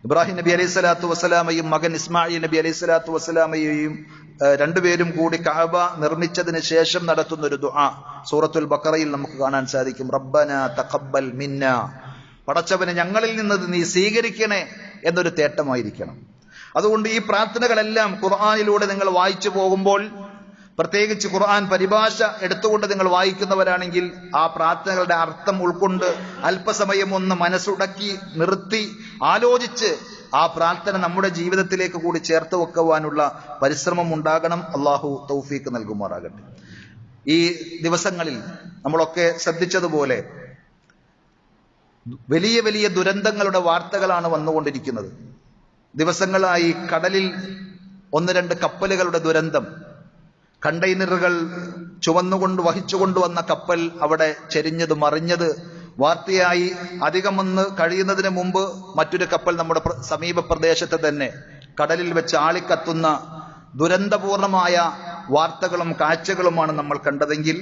ഇബ്രാഹിം നബി അലൈഹി സ്വലാത്തു വസ്സലാമയും മകൻ ഇസ്മായിൽ നബി അലൈഹി സ്വലാത്തു വസ്സലാമയെയും രണ്ടുപേരും കൂടി കഅബ നിർമ്മിച്ചതിന് ശേഷം നടത്തുന്ന ഒരു ദുആ സൂറത്തുൽ ബഖറയിൽ നമുക്ക് കാണാൻ സാധിക്കും. റബ്ബന തഖബ്ബൽ മിന്ന. പടച്ചവനെ, ഞങ്ങളിൽ നിന്ന് നീ സ്വീകരിക്കണേ എന്നൊരു തേട്ടമായിരിക്കണം. അതുകൊണ്ട് ഈ പ്രാർത്ഥനകളെല്ലാം ഖുർആനിലൂടെ നിങ്ങൾ വായിച്ചു പോകുമ്പോൾ, പ്രത്യേകിച്ച് ഖുർആൻ പരിഭാഷ എടുത്തുകൊണ്ട് നിങ്ങൾ വായിക്കുന്നവരാണെങ്കിൽ ആ പ്രാർത്ഥനകളുടെ അർത്ഥം ഉൾക്കൊണ്ട് അല്പസമയം ഒന്ന് മനസ്സുടക്കി നിർത്തി ആലോചിച്ച് ആ പ്രാർത്ഥന നമ്മുടെ ജീവിതത്തിലേക്ക് കൂടി ചേർത്ത് വെക്കുവാനുള്ള പരിശ്രമം ഉണ്ടാകണം. അള്ളാഹു തൗഫീഖ് നൽകുമാറാകട്ടെ. ഈ ദിവസങ്ങളിൽ നമ്മളൊക്കെ ശ്രദ്ധിച്ചതുപോലെ വലിയ വലിയ ദുരന്തങ്ങളുടെ വാർത്തകളാണ് വന്നുകൊണ്ടിരിക്കുന്നത്. ദിവസങ്ങളായി കടലിൽ 1-2 കപ്പലുകളുടെ ദുരന്തം, കണ്ടെയ്നറുകൾ വഹിച്ചുകൊണ്ടുവന്ന കപ്പൽ അവിടെ ചെരിഞ്ഞത് മറിഞ്ഞത് വാർത്തയായി. അധികമൊന്ന് കഴിയുന്നതിന് മുമ്പ് മറ്റൊരു കപ്പൽ നമ്മുടെ സമീപ പ്രദേശത്ത് തന്നെ കടലിൽ വെച്ച് ആളിക്കത്തുന്ന ദുരന്തപൂർണമായ വാർത്തകളും കാഴ്ചകളുമാണ് നമ്മൾ കണ്ടതെങ്കിൽ,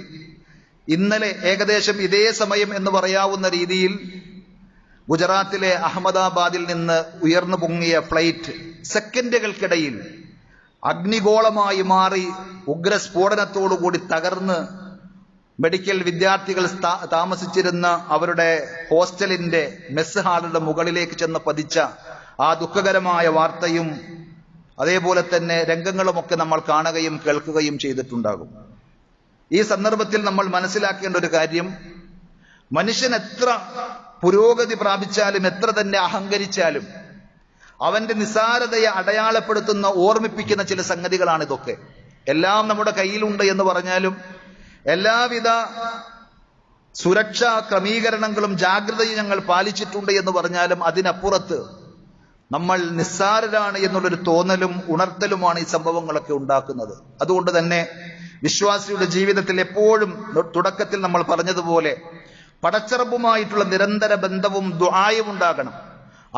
ഇന്നലെ ഏകദേശം ഇതേ സമയം എന്ന് പറയാവുന്ന രീതിയിൽ ഗുജറാത്തിലെ അഹമ്മദാബാദിൽ നിന്ന് ഉയർന്നു പൊങ്ങിയ ഫ്ലൈറ്റ് സെക്കൻഡുകൾക്കിടയിൽ അഗ്നിഗോളമായി മാറി ഉഗ്രസ്ഫോടനത്തോടുകൂടി തകർന്ന് മെഡിക്കൽ വിദ്യാർത്ഥികൾ താമസിച്ചിരുന്ന അവരുടെ ഹോസ്റ്റലിന്റെ മെസ് ഹാളുടെ മുകളിലേക്ക് ചെന്ന് പതിച്ച ആ ദുഃഖകരമായ വാർത്തയും അതേപോലെ തന്നെ രംഗങ്ങളുമൊക്കെ നമ്മൾ കാണുകയും കേൾക്കുകയും ചെയ്തിട്ടുണ്ടാകും. ഈ സന്ദർഭത്തിൽ നമ്മൾ മനസ്സിലാക്കേണ്ട ഒരു കാര്യം, മനുഷ്യൻ എത്ര പുരോഗതി പ്രാപിച്ചാലും എത്ര തന്നെ അഹങ്കരിച്ചാലും അവന്റെ നിസ്സാരതയെ അടയാളപ്പെടുത്തുന്ന ഓർമ്മിപ്പിക്കുന്ന ചില സംഗതികളാണ് ഇതൊക്കെ. എല്ലാം നമ്മുടെ കയ്യിലുണ്ട് എന്ന് പറഞ്ഞാലും എല്ലാവിധ സുരക്ഷാ ക്രമീകരണങ്ങളും ജാഗ്രതയും ഞങ്ങൾ പാലിച്ചിട്ടുണ്ട് എന്ന് പറഞ്ഞാലും അതിനപ്പുറത്ത് നമ്മൾ നിസ്സാരരാണ് എന്നുള്ളൊരു തോന്നലും ഉണർത്തലുമാണ് ഈ സംഭവങ്ങളൊക്കെ ഉണ്ടാക്കുന്നത്. അതുകൊണ്ട് തന്നെ വിശ്വാസിയുടെ ജീവിതത്തിൽ എപ്പോഴും തുടക്കത്തിൽ നമ്മൾ പറഞ്ഞതുപോലെ പടച്ചറബുമായിട്ടുള്ള നിരന്തര ബന്ധവും ദുആയും ഉണ്ടാകണം.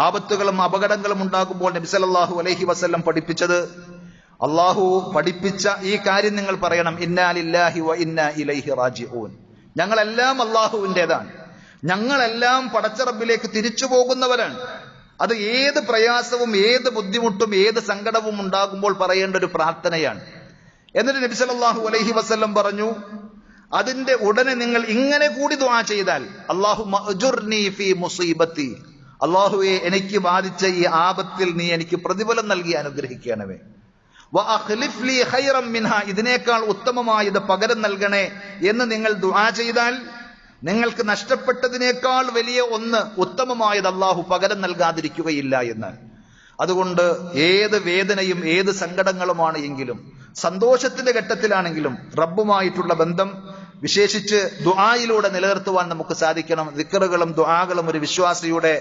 ആപത്തുകളും അപകടങ്ങളും ഉണ്ടാകുമ്പോൾ നബി സല്ലല്ലാഹു അലൈഹി വസല്ലം പഠിപ്പിച്ചത്, അള്ളാഹു പഠിപ്പിച്ച ഈ കാര്യം നിങ്ങൾ പറയണം, ഇന്നാ ലില്ലാഹി വ ഇന്നാ ഇലൈഹി റാജിഊൻ. ഞങ്ങളെല്ലാം അള്ളാഹുവിൻ്റെതാണ്, ഞങ്ങളെല്ലാം പടച്ചറബിലേക്ക് തിരിച്ചു പോകുന്നവരാണ്. അത് ഏത് പ്രയാസവും ഏത് ബുദ്ധിമുട്ടും ഏത് സങ്കടവും ഉണ്ടാകുമ്പോൾ പറയേണ്ട ഒരു പ്രാർത്ഥനയാണ്. എന്നിട്ട് നബി സല്ലല്ലാഹു അലൈഹി വസല്ലം പറഞ്ഞു, അതിന്റെ ഉടനെ നിങ്ങൾ ഇങ്ങനെ കൂടി ദുആ ചെയ്താൽ, അല്ലാഹുമ്മ അജുർനി ഫീ മുസീബത്തി, അല്ലാഹുവേ എനിക്ക് ബാധിച്ച ഈ ആപത്തിൽ നീ എനിക്ക് പ്രതിഫലം നൽകി അനുഗ്രഹിക്കണമേ. വ അഖ്ലിഫ് ലീ ഖൈറൻ മിൻഹാ, ഇതിനേക്കാൾ ഉത്തമമായത് പകരം നൽകണേ എന്ന് നിങ്ങൾ ദുആ ചെയ്താൽ നിങ്ങൾക്ക് നഷ്ടപ്പെട്ടതിനേക്കാൾ വലിയ ഒന്ന് ഉത്തമമായത് അല്ലാഹു പകരം നൽകാതിരിക്കുകയില്ല എന്ന്. അതുകൊണ്ട് ഏത് വേദനയും ഏത് സങ്കടങ്ങളുമാണ് എങ്കിലും സന്തോഷത്തിന്റെ ഘട്ടത്തിലാണെങ്കിലും റബ്ബുമായിട്ടുള്ള ബന്ധം വിശേഷിച്ച് ദുആയിലൂടെ നിലനിർത്തുവാൻ നമുക്ക് സാധിക്കണം. ദിക്റുകളും ദുആകളും ഒരു വിശ്വാസിയുടെ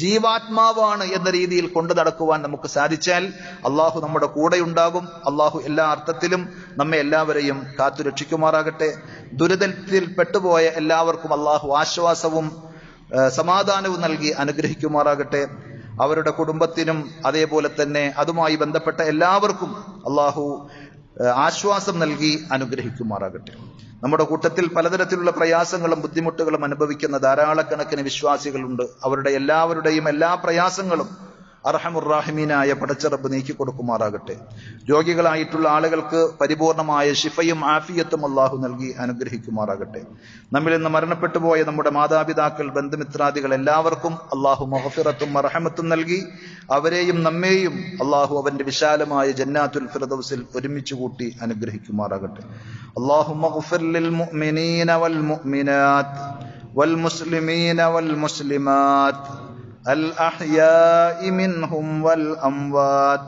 ജീവാത്മാവാണ് എന്ന രീതിയിൽ കൊണ്ടു നടക്കുവാൻ നമുക്ക് സാധിച്ചാൽ അള്ളാഹു നമ്മുടെ കൂടെയുണ്ടാകും. അള്ളാഹു എല്ലാ അർത്ഥത്തിലും നമ്മെ എല്ലാവരെയും കാത്തുരക്ഷിക്കുമാറാകട്ടെ. ദുരിതത്തിൽ പെട്ടുപോയ എല്ലാവർക്കും അള്ളാഹു ആശ്വാസവും സമാധാനവും നൽകി അനുഗ്രഹിക്കുമാറാകട്ടെ. അവരുടെ കുടുംബത്തിനും അതേപോലെ തന്നെ അതുമായി ബന്ധപ്പെട്ട എല്ലാവർക്കും അള്ളാഹു ആശ്വാസം നൽകി അനുഗ്രഹിക്കുമാറാകട്ടെ. നമ്മുടെ കൂട്ടത്തിൽ പലതരത്തിലുള്ള പ്രയാസങ്ങളും ബുദ്ധിമുട്ടുകളും അനുഭവിക്കുന്ന ധാരാളക്കണക്കിന് വിശ്വാസികളുണ്ട്. അവരുടെ എല്ലാവരുടെയും എല്ലാ പ്രയാസങ്ങളും അർഹമുർ-റാഹിമീനായ പടച്ചറബ് നീക്കി കൊടുക്കുമാറാകട്ടെ. രോഗികളായിട്ടുള്ള ആളുകൾക്ക് പരിപൂർണമായ ശിഫയും ആഫിയത്തും അള്ളാഹു നൽകി അനുഗ്രഹിക്കുമാറാകട്ടെ. നമ്മിൽ നിന്ന് മരണപ്പെട്ടു പോയ നമ്മുടെ മാതാപിതാക്കൾ, ബന്ധുമിത്രാദികൾ എല്ലാവർക്കും അള്ളാഹു മഗ്ഫിറത്തും റഹ്മത്തും നൽകി അവരെയും നമ്മെയും അള്ളാഹു അവന്റെ വിശാലമായ ജന്നാത്തുൽ ഫിർദൗസിൽ ഒരുമിച്ച് കൂട്ടി അനുഗ്രഹിക്കുമാറാകട്ടെ. അല്ലാഹുമ്മ ഗ്ഫിർ ലിൽ മുഅ്മിനീന വൽ മുഅ്മിനാത്ത് വൽ മുസ്ലിമീന വൽ മുസ്ലിമാത്ത് الأحياء منهم والأموات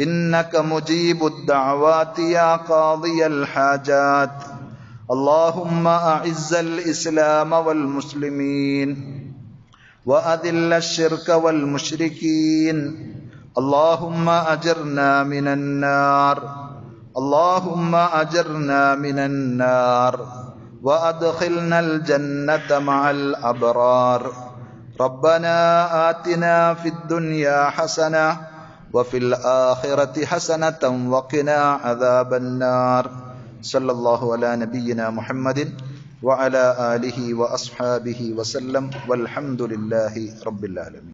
إنك مجيب الدعوات يا قاضي الحاجات. اللهم أعز الإسلام والمسلمين وأذل الشرك والمشركين. اللهم أجرنا من النار، اللهم أجرنا من النار وأدخلنا الجنة مع الأبرار. ربنا آتنا في الدنيا حسنة وفي الآخرة حسنة وقنا عذاب النار. صلى الله على نبينا محمد وعلى آله وأصحابه وسلم والحمد لله رب العالمين.